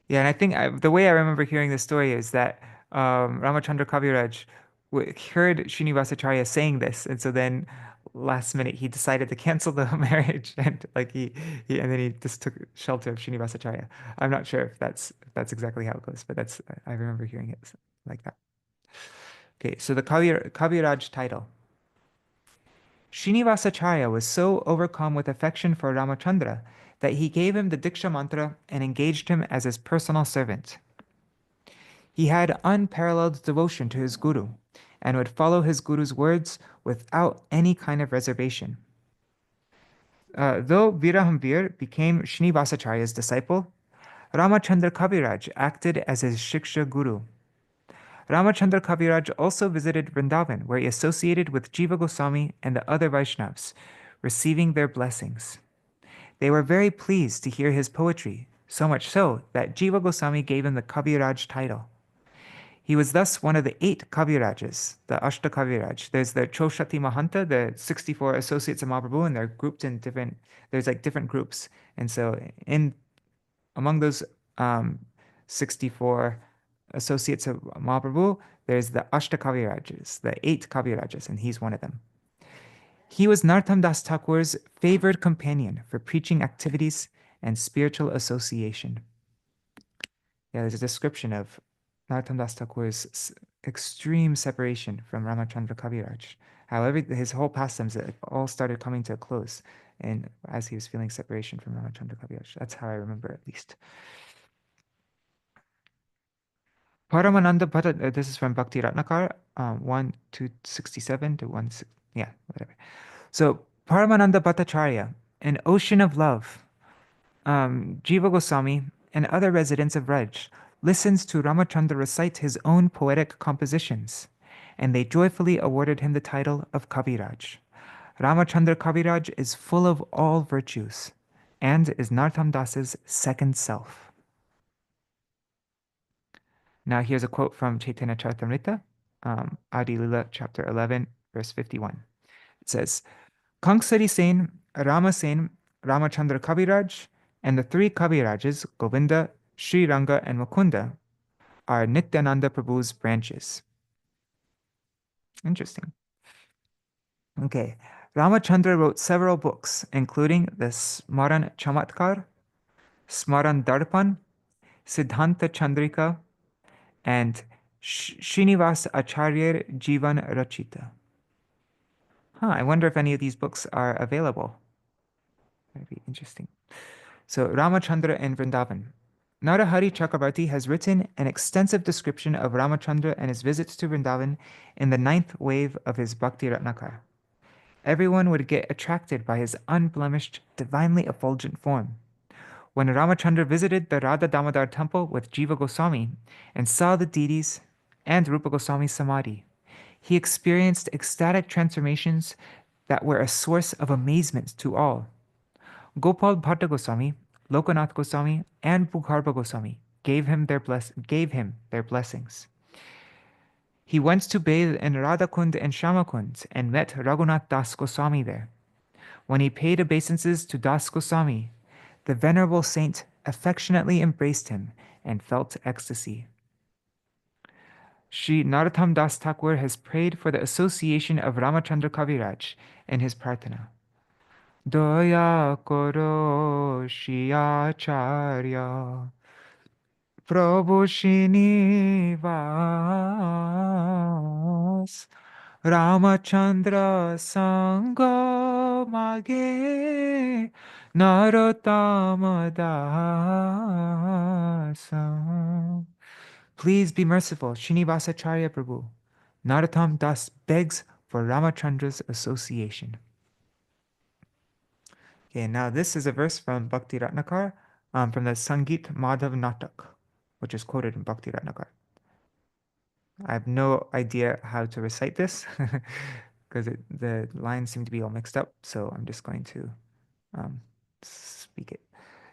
Yeah, and I think the way I remember hearing this story is that Rāmacandra Kaviraj heard Srinivasa Acharya saying this, and so then last minute he decided to cancel the marriage, and and then he just took shelter of Srinivasa Acharya. I'm not sure if that's exactly how it goes, but I remember hearing it like that. Okay, so the Kaviraj title. Srinivasa Acharya was so overcome with affection for Rāmacandra that he gave him the Diksha mantra and engaged him as his personal servant. He had unparalleled devotion to his guru and would follow his guru's words without any kind of reservation. Though Virahambir became Srinivasa Acharya's disciple, Rāmacandra Kaviraj acted as his Shiksha guru. Rāmacandra Kaviraj also visited Vrindavan, where he associated with Jiva Goswami and the other Vaishnavas, receiving their blessings. They were very pleased to hear his poetry, so much so that Jiva Goswami gave him the Kaviraj title. He was thus one of the 8 Kavirajas, the Ashta Kaviraj. There's the Choshati Mahanta, the 64 associates of Mahaprabhu, and they're grouped in different groups. And so among those 64 associates of Mahaprabhu, there's the Ashta Kavirajas, the 8 Kavirajas, and he's one of them. He was Narottam Das Thakur's favored companion for preaching activities and spiritual association. Yeah, there's a description of Narottam Das Thakur's extreme separation from Rāmacandra Kaviraj. However, his whole pastimes all started coming to a close, and as he was feeling separation from Rāmacandra Kaviraj. That's how I remember, at least. Paramananda Bhatta, this is from Bhakti Ratnakar, 1-267 to 1, yeah, whatever. So Paramananda Bhattacharya, an ocean of love, Jiva Goswami and other residents of Raj listens to Rāmacandra recite his own poetic compositions, and they joyfully awarded him the title of Kaviraj. Rāmacandra Kaviraj is full of all virtues and is Narottam Das's second self. Now here's a quote from Chaitanya Charitamrita, Adi Lila, chapter 11, verse 51. It says, Kangsari Sen, Rama Sen, Ramacandra Kavirāja, and the three Kavirajas, Govinda, Sri Ranga, and Mukunda, are Nityananda Prabhu's branches. Interesting. Okay. Ramacandra wrote several books, including the Smaran Chamatkar, Smaran Darpan, Siddhanta Chandrika, and Srinivas Acharya Jivan Rachita. I wonder if any of these books are available. That'd be interesting. So, Ramacandra in Vrindavan. Narahari Chakravarti has written an extensive description of Ramacandra and his visits to Vrindavan in the 9th wave of his Bhakti Ratnakar. Everyone would get attracted by his unblemished, divinely effulgent form. When Ramacandra visited the Radha Damodar temple with Jiva Goswami and saw the deities and Rupa Goswami's samadhi, he experienced ecstatic transformations that were a source of amazement to all. Gopāla Bhaṭṭa Goswami, Lokanath Goswami, and Bhugarbha Goswami gave him their blessings. He went to bathe in Radhakund and Shyamakund and met Raghunath Das Goswami there. When he paid obeisances to Das Goswami, the venerable saint affectionately embraced him and felt ecstasy. Sri Narottam Das Thakur has prayed for the association of Ramacandra Kaviraj in his prarthana. Daya koro Shri Acharya Prabhu Srinivas Ramacandra Sangha Mage Narottama Dasa. Please be merciful, Srinivasacharya Prabhu. Narottam Das begs for Ramachandra's association. Okay, now this is a verse from Bhakti Ratnakar, from the Sangeet Madhav Natak, which is quoted in Bhakti Ratnakar. I have no idea how to recite this because the lines seem to be all mixed up, so I'm just going to speak it.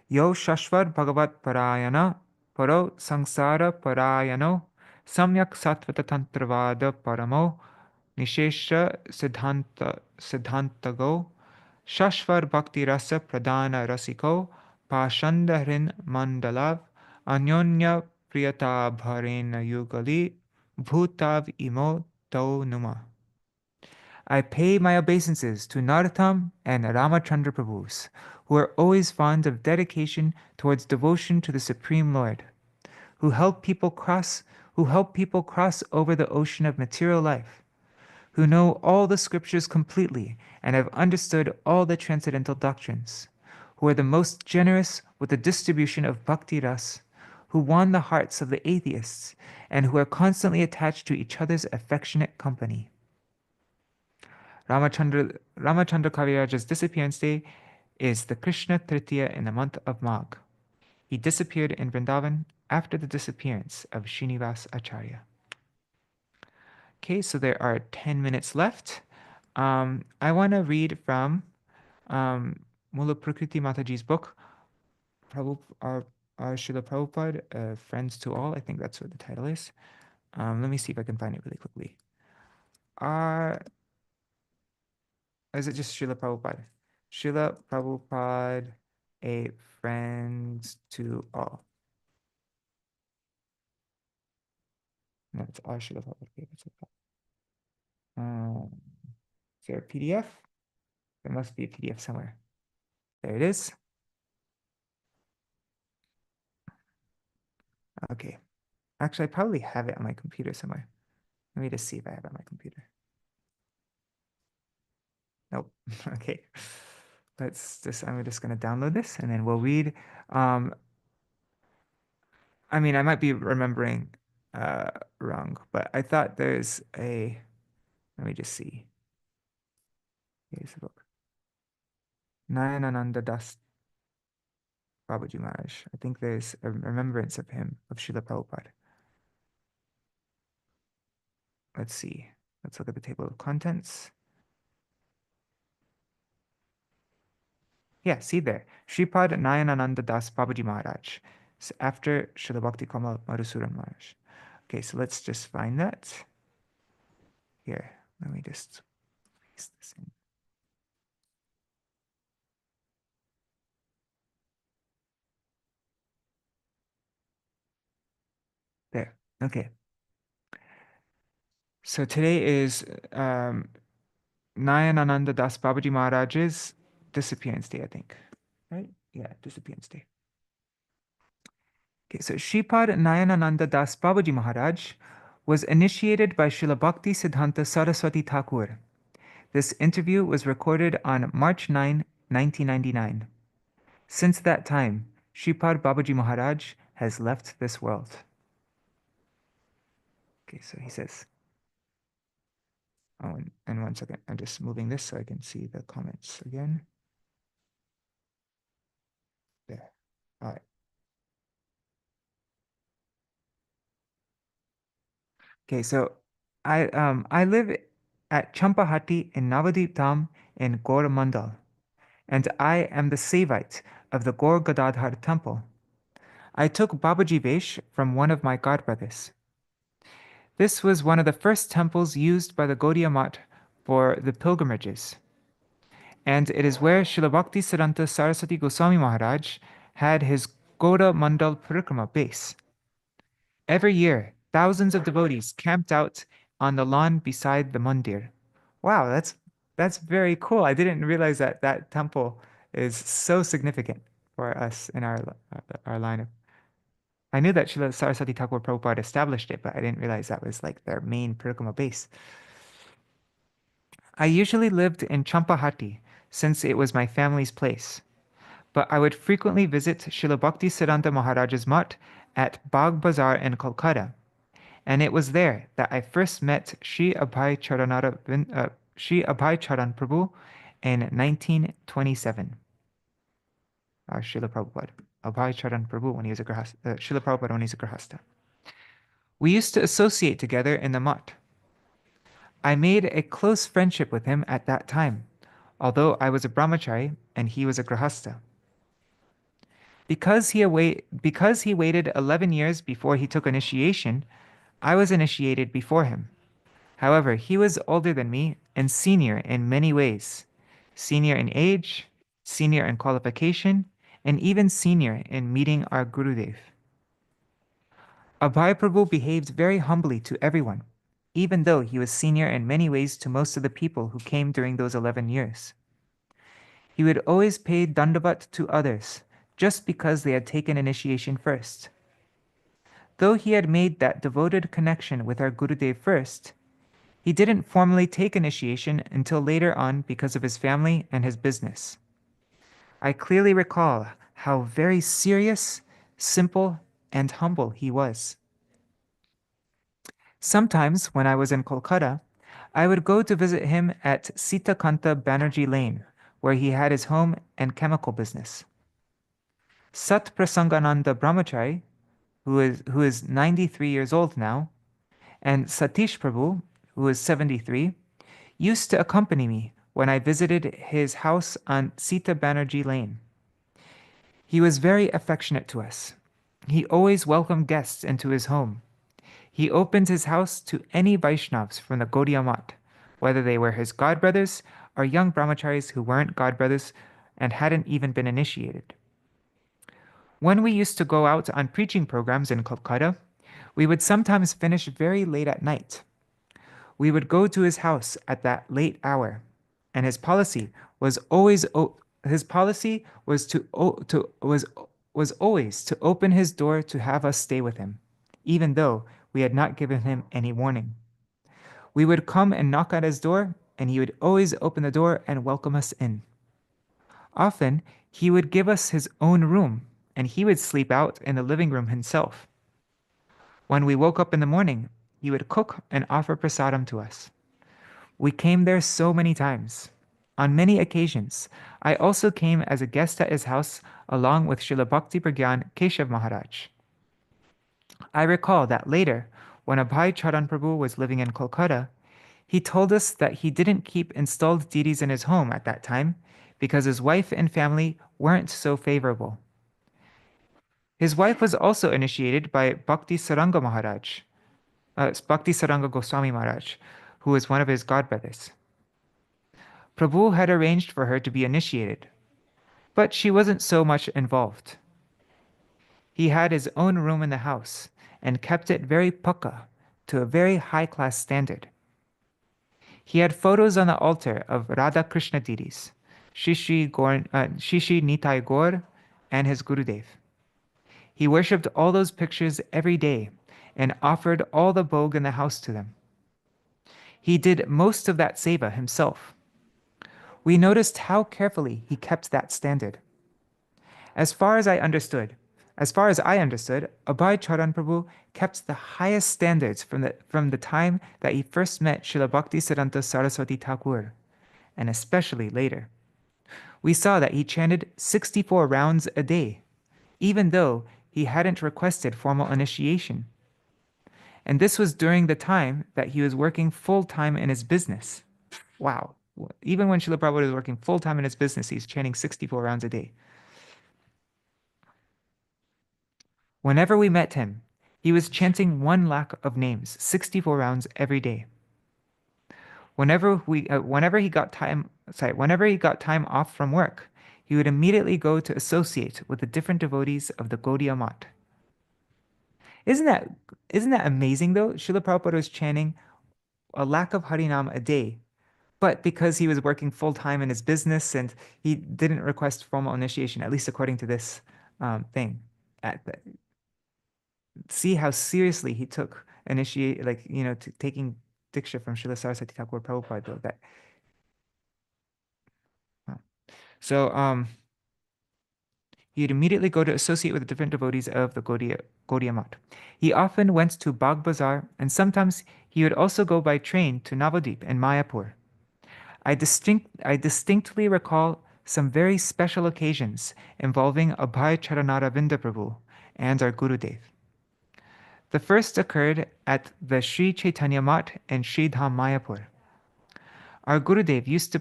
Yo Shashvar Bhagavat Parayana Paro Sangsara Parayano Samyak Satvata Tantravada Paramo Nishesha Siddhantago Shashvar Bhakti Rasa Pradana Rasiko Pashandarin Mandalav Anyonya Priyata Bharena Yugali Bhutav Imo Tau Numa. I pay my obeisances to Narottam and Ramacandra Prabhus, who are always fond of dedication towards devotion to the Supreme Lord, who help people cross over the ocean of material life, who know all the scriptures completely and have understood all the transcendental doctrines, who are the most generous with the distribution of bhakti ras, who won the hearts of the atheists, and who are constantly attached to each other's affectionate company. Ramacandra Kaviraja's disappearance day is the Krishna Tritiya in the month of Magh. He disappeared in Vrindavan after the disappearance of Srinivas Acharya. Okay, so there are 10 minutes left. I want to read from Mula Prakriti Mataji's book, Srila Prabhupada, Friends to All. I think that's what the title is. Let me see if I can find it really quickly. Is it just Srila Prabhupada? Srila Prabhupada, a friend to all. No, it's all Srila Prabhupada. Is there a PDF? There must be a PDF somewhere. There it is. Okay. Actually, I probably have it on my computer somewhere. Let me just see if I have it on my computer. Nope. Okay. I'm just going to download this and then we'll read. I mean, I might be remembering wrong, but I thought there's a, let me just see. Here's the book. Nayanānanda Das Bābājī Maharaj. I think there's a remembrance of him, of Srila Prabhupada. Let's see. Let's look at the table of contents. Yeah, see there. Shripad Nayanānanda Das Bābājī Maharaj. So after Srila Bhakti Kamal Madhusudan Maharaj. Okay, so let's just find that. Here, let me just paste this in. Okay. So today is Nayanānanda Das Bābājī Maharaj's Disappearance Day, I think. Right? Yeah, Disappearance Day. Okay, so Shripad Nayanānanda Das Bābājī Maharaj was initiated by Srila Bhakti Siddhanta Saraswati Thakur. This interview was recorded on March 9, 1999. Since that time, Shripad Bābājī Maharaj has left this world. Okay, so he says, oh, and 1 second, I'm just moving this so I can see the comments again. There. All right. Okay, so I live at Champahati in Navadip Dham in Gaur Mandal, and I am the Sevite of the Gaur Gadadhar temple. I took Babaji Vesh from one of my godbrothers. This was one of the first temples used by the Gaudiya Math for the pilgrimages, and it is where Srila Bhakti Siddhanta Saraswati Gosvāmī Maharaj had his Gauda Mandal Parikrama base. Every year, thousands of devotees camped out on the lawn beside the mandir. Wow, that's very cool. I didn't realize that that temple is so significant for us in our line of. I knew that Srila Saraswati Thakur Prabhupada established it, but I didn't realize that was like their main parikrama base. I usually lived in Champahati since it was my family's place, but I would frequently visit Srila Bhakti Siddhanta Maharaj's mutt at Bagh Bazar in Kolkata, and it was there that I first met Sri Abhay Charan Prabhu in 1927. Srila Prabhupada. Abhay Charan Prabhu when he was a Grahasta. Srila Prabhupada when he was a Grahasta. We used to associate together in the mutt. I made a close friendship with him at that time, although I was a brahmachari and he was a Grahasta. Because he waited 11 years before he took initiation, I was initiated before him. However, he was older than me and senior in many ways. Senior in age, senior in qualification, and even senior in meeting our Gurudev. Abhay Prabhu behaved very humbly to everyone, even though he was senior in many ways to most of the people who came during those 11 years. He would always pay dandavat to others, just because they had taken initiation first. Though he had made that devoted connection with our Gurudev first, he didn't formally take initiation until later on because of his family and his business. I clearly recall how very serious, simple, and humble he was. Sometimes, when I was in Kolkata, I would go to visit him at Sitakanta Banerjee Lane, where he had his home and chemical business. Sat Prasangananda Brahmachari, who is 93 years old now, and Satish Prabhu, who is 73, used to accompany me when I visited his house on Sita Banerjee Lane. He was very affectionate to us. He always welcomed guests into his home. He opened his house to any Vaishnavas from the Gaudiya Math, whether they were his godbrothers or young brahmacharis who weren't godbrothers and hadn't even been initiated. When we used to go out on preaching programs in Kolkata, we would sometimes finish very late at night. We would go to his house at that late hour, and his policy was always to open his door to have us stay with him, even though we had not given him any warning. We would come and knock at his door, and he would always open the door and welcome us in. Often, he would give us his own room, and he would sleep out in the living room himself. When we woke up in the morning, he would cook and offer prasadam to us. We came there so many times. On many occasions, I also came as a guest at his house along with Srila Bhakti Pragyan Keshav Maharaj. I recall that later, when Abhay Charan Prabhu was living in Kolkata, he told us that he didn't keep installed deities in his home at that time because his wife and family weren't so favorable. His wife was also initiated by Bhakti Saranga Maharaj, Bhakti Saranga Goswami Maharaj, who was one of his godbrothers. Prabhu had arranged for her to be initiated, but she wasn't so much involved. He had his own room in the house, and kept it very pukka, to a very high-class standard. He had photos on the altar of Radha Krishna deities, Shishi Nitai Gaur, and his Gurudev. He worshipped all those pictures every day and offered all the bhog in the house to them. He did most of that seva himself. We noticed how carefully he kept that standard. As far as I understood, Abhay Charan Prabhu kept the highest standards from the time that he first met Srila Bhaktisiddhanta Saraswati Thakur, and especially later. We saw that he chanted 64 rounds a day, even though he hadn't requested formal initiation. And this was during the time that he was working full-time in his business. Wow. Even when Srila Prabhupada was working full-time in his business, he's chanting 64 rounds a day. Whenever we met him, he was chanting 1 lakh of names, 64 rounds every day. Whenever he got time off from work, he would immediately go to associate with the different devotees of the Gaudiya Math. Isn't that amazing though? Srila Prabhupada was chanting 1 lakh of Harinam a day, but because he was working full-time in his business and he didn't request formal initiation, at least according to this thing. See how seriously he took taking diksha from Srila Saraswati Thakur Prabhupada though. He'd immediately go to associate with the different devotees of the Gaudiya Math. He often went to Bagh Bazar, and sometimes he would also go by train to Navadip and Mayapur. I distinctly recall some very special occasions involving Abhay Charanaravinda Prabhu and our Gurudev. The first occurred at the Sri Chaitanya Math and Sri Dham Mayapur. Our Gurudev used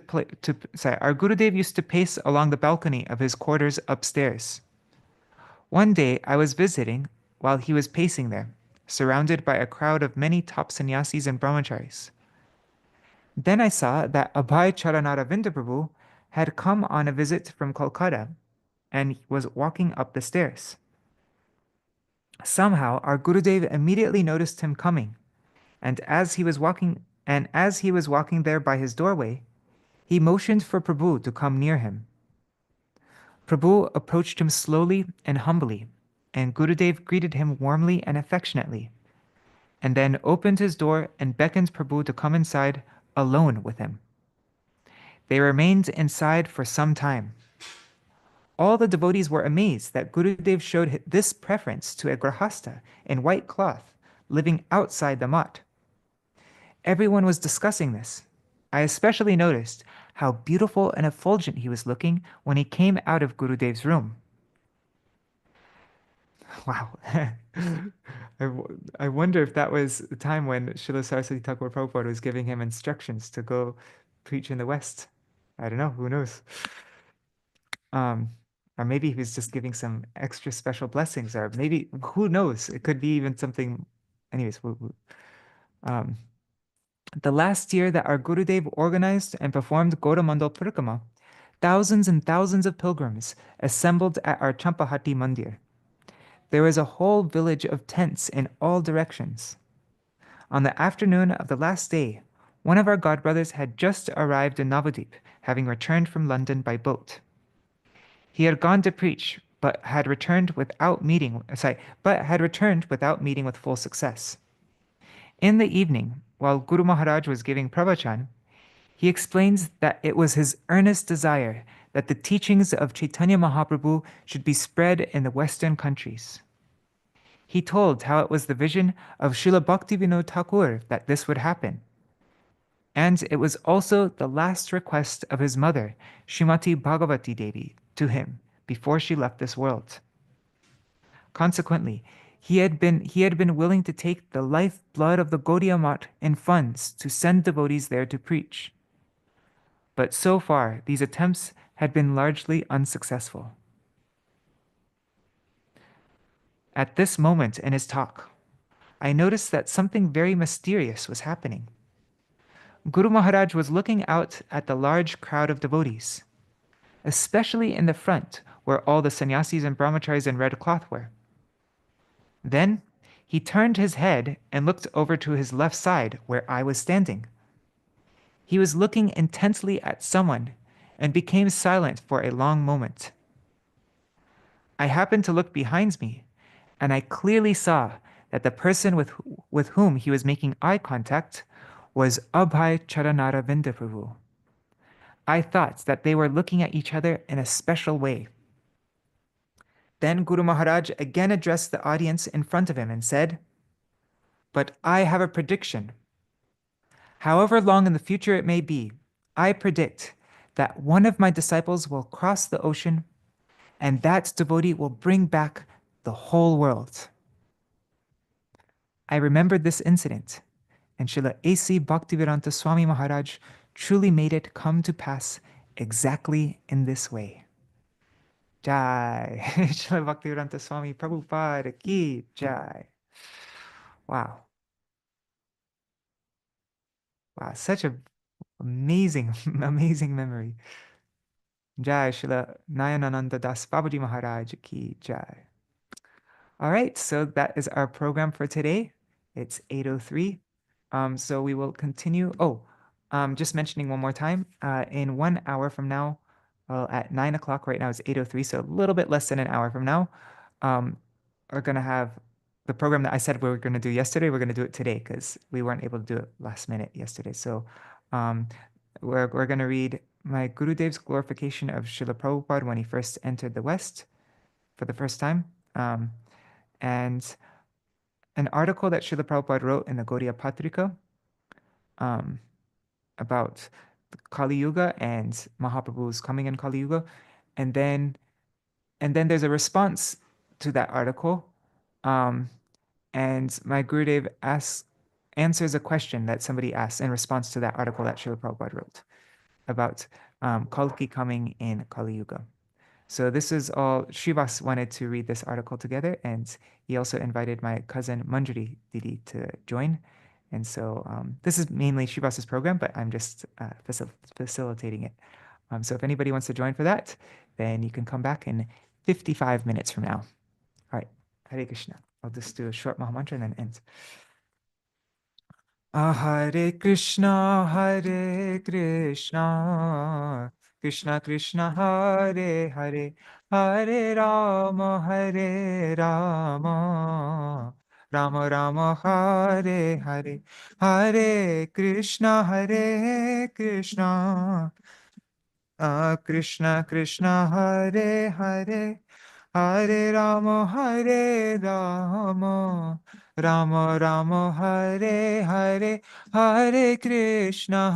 to pace along the balcony of his quarters upstairs. One day I was visiting while he was pacing there, surrounded by a crowd of many top sannyasis and brahmacharis. Then I saw that Abhay Charanaravinda Prabhu had come on a visit from Kolkata and was walking up the stairs. Somehow our Gurudev immediately noticed him coming, and as he was walking there by his doorway, he motioned for Prabhu to come near him. Prabhu approached him slowly and humbly, and Gurudev greeted him warmly and affectionately, and then opened his door and beckoned Prabhu to come inside alone with him. They remained inside for some time. All the devotees were amazed that Gurudev showed this preference to a grahasta in white cloth, living outside the math. Everyone was discussing this. I especially noticed how beautiful and effulgent he was looking when he came out of Gurudev's room. Wow. I wonder if that was the time when Srila Saraswati Thakur Prabhupada was giving him instructions to go preach in the West. I don't know, who knows? Or maybe he was just giving some extra special blessings, or maybe, who knows? It could be even something. Anyways, the last year that our Gurudev organized and performed Gauramandal Parikrama, thousands and thousands of pilgrims assembled at our Champahati Mandir. There was a whole village of tents in all directions. On the afternoon of the last day, one of our godbrothers had just arrived in Navadip, having returned from London by boat. He had gone to preach, but had returned without meeting with full success. In the evening, while Guru Maharaj was giving pravachan, he explains that it was his earnest desire that the teachings of Chaitanya Mahaprabhu should be spread in the Western countries. He told how it was the vision of Srila Bhaktivinoda Thakur that this would happen. And it was also the last request of his mother, Srimati Bhagavati Devi, to him before she left this world. Consequently, he had been willing to take the lifeblood of the Gaudiya Math in funds to send devotees there to preach. But so far, these attempts had been largely unsuccessful. At this moment in his talk, I noticed that something very mysterious was happening. Guru Maharaj was looking out at the large crowd of devotees, especially in the front where all the sannyasis and brahmacharis in red cloth were. Then He turned his head and looked over to his left side where I was standing. He was looking intensely at someone and became silent for a long moment. I happened to look behind me, and I clearly saw that the person with whom he was making eye contact was Abhay Charanara Vindaprabhu. I thought that they were looking at each other in a special way. Then Guru Maharaj again addressed the audience in front of him and said, "But I have a prediction. However long in the future it may be, I predict that one of my disciples will cross the ocean, and that devotee will bring back the whole world." I remembered this incident, and Srila A.C. Bhaktivedanta Swami Maharaj truly made it come to pass exactly in this way. Jai. Srila Bhaktivedanta Swami Prabhupada ki jai. Wow. Wow, such an amazing, amazing memory. Jai Srila Nayanānanda Das Bābājī Maharaj ki jai. All right, so that is our program for today. It's 8:03. So we will continue. Just mentioning one more time, in 1 hour from now, at 9 o'clock, right now it's 8:03, so a little bit less than an hour from now, we're going to have the program that I said we were going to do yesterday. We're going to do it today because we weren't able to do it last minute yesterday. So we're going to read my Gurudev's glorification of Srila Prabhupada when he first entered the West for the first time. And an article that Srila Prabhupada wrote in the Gaudiya Patrika about Kali Yuga and Mahaprabhu's coming in Kali Yuga. And then there's a response to that article. And my Gurudev answers a question that somebody asked in response to that article that Srila Prabhupada wrote about Kalki coming in Kali Yuga. So this is all, Srivas wanted to read this article together, and he also invited my cousin Manjari Didi to join. And so this is mainly Srivas's program, but I'm just facilitating it. So if anybody wants to join for that, then you can come back in 55 minutes from now. All right, Hare Krishna. I'll just do a short Mahamantra and then end. Hare Krishna, Hare Krishna, Krishna Krishna, Hare Hare, Hare Rama, Hare Rama, Rama Rama, Hare Hare, Hare Krishna, Hare Krishna, Krishna Krishna, Hare Hare, Hare Rama, Hare Rama, Rama Rama, Hare Hare, Hare Krishna,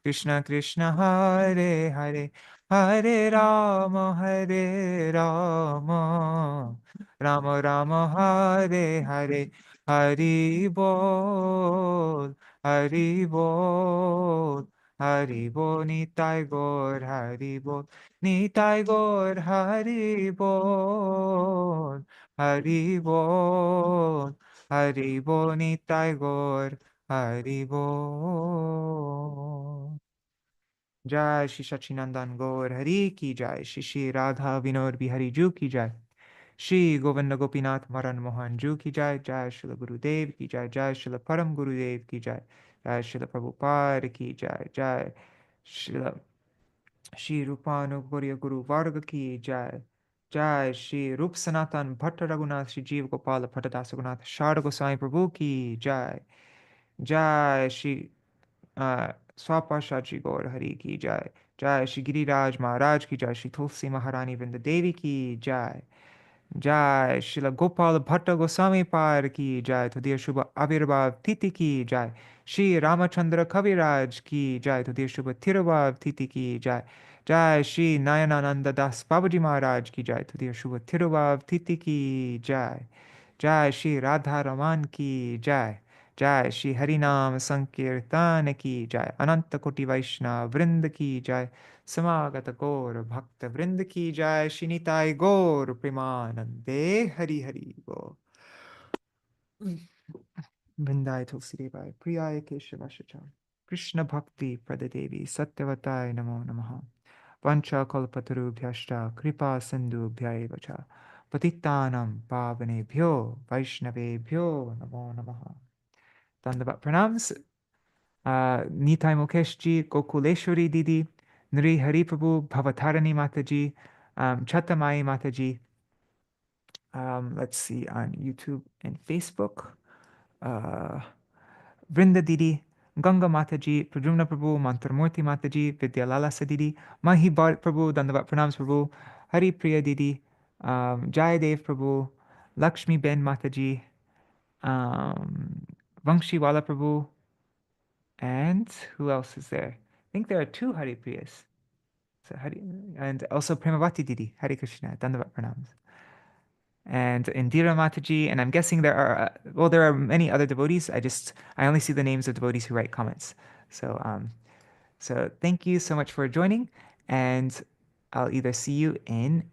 Krishna Krishna, Hare Hare, Hare Rama, Hare Rama, Rama Rama, Hare Hare, Hari Bol, Hari Bol, Hari Bol, Nitai Gaur, Hari Bol, Nitai Gaur, Hari Bol, Hari Bol, Hari Bol, Nitai Gaur, Hari Bol. Jai Shri Sachinandan Gaur Hari ki jai, Shri Radha Vinod Bihari Ju ki jai, Shri Govinda Gopinath Maran Mohan Ju ki jai, Jai Srila Gurudev ki jai, Jai Srila Param Gurudev ki jai, Jai Srila Prabhupada ki jai, Jai Srila Shri Rupanugurya Guru Varga ki jai, Jai Shri Rup Sanatan Bhaṭṭa Raghunath Shri Jeev Gopāla Bhaṭṭa Raghunath Sharda Gosvāmī Prabhu ki jai, Jai Shri Swapashaji Gaur Hari ki jai, Jai Shri Giriraj Maharaj ki jai, Shri Tulsi Maharani Vrinda Devi ki jai, Jai Srila Gopāla Bhaṭṭa Gosvāmī Par ki jai, Todhir Shubha Avirbhav Titi ki jai, Shri Rāmacandra Kavirāja ki jai, Todhir Shubha Tirubhav Titi ki jai, Jai Shri Nayanānanda Das Bābājī Maharaj ki jai, Todhir Shubha Tirubhav Titi ki jai, Jai Shri Radha Raman ki jai, Jai Shri Harinam Sankirtan ki jai, Ananta Koti Vaishnava Vrinda ki jai, Samagata Gaur Bhakta Vrinda ki jai, Shri Nitai Gaur Premanande Hari Hari Gaur. Vrindai Tulsi Devai Priyaya Keshavashacham Krishna Bhakti Pradadevi Satyavatai Namo Namaha Vancha Kalpatarubhyashta Kripa Sindhu Bhyaeva Cha Patittanam Pavanebhyo Vaishnavebhyo Namo Namaha. Dandavat pranams. Nitai Mukeshji, Gokuleshwari Didi, Nri Hari Prabhu, Bhavatarani Mataji, Chatamai Mataji. Let's see, on YouTube and Facebook. Vrinda Didi, Ganga Mataji, Prajumna Prabhu, Mantarmurti Mataji, Vidyalala Sadidi, Mahi Bharat Prabhu, Dandavat Pranams Prabhu, Hari Priya Didi, Jayadev Prabhu, Lakshmi Ben Mataji, Vangshiwala Prabhu, and who else is there? I think there are 2 Hari Priyas. So and also Premavati Didi, Hare Krishna, Dandavat Pranams. And Indira Mataji, and I'm guessing there are many other devotees. I only see the names of devotees who write comments. So so thank you so much for joining, and I'll either see you in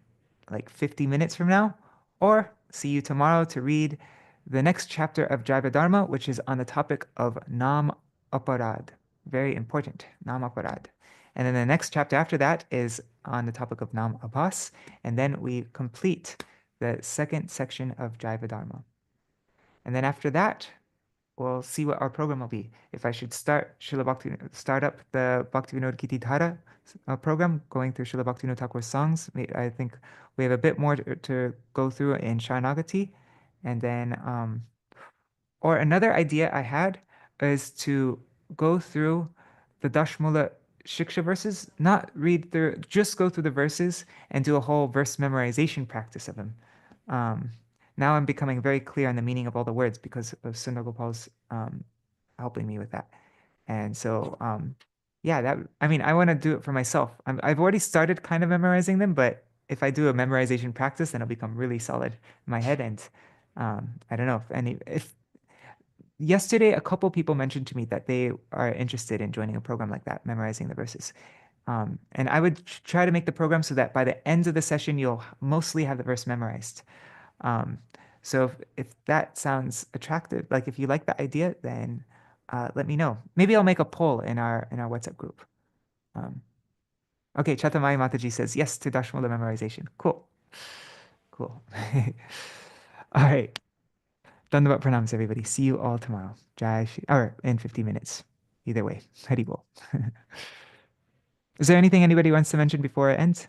like 50 minutes from now, or see you tomorrow to read the next chapter of Jaiva Dharma, which is on the topic of Nam Aparad. Very important, Nam Aparad. And then the next chapter after that is on the topic of Nam Abhas, and then we complete the second section of Jaiva Dharma. And then after that, we'll see what our program will be. If I should start up the Bhaktivinoda Kiti Dhara program, going through Srila Bhaktivinoda Thakur's songs. I think we have a bit more to go through in Sharanagati. And then, or another idea I had is to go through the Dashmula Shiksha verses, not read through, just go through the verses and do a whole verse memorization practice of them. Now I'm becoming very clear on the meaning of all the words because of Sundar Gopal's helping me with that. And so, yeah, I want to do it for myself. I've already started kind of memorizing them, but if I do a memorization practice, then it'll become really solid in my head. And I don't know if yesterday a couple people mentioned to me that they are interested in joining a program like that, memorizing the verses. And I would try to make the program so that by the end of the session, you'll mostly have the verse memorized. So if that sounds attractive, like if you like the idea, then let me know. Maybe I'll make a poll in our WhatsApp group. Okay, Chatamai Mataji says yes to Dashmula memorization. Cool. Cool. All right. Dandavat pranams, everybody. See you all tomorrow. Or in 50 minutes. Either way. Hari bol. Is there anything anybody wants to mention before I end?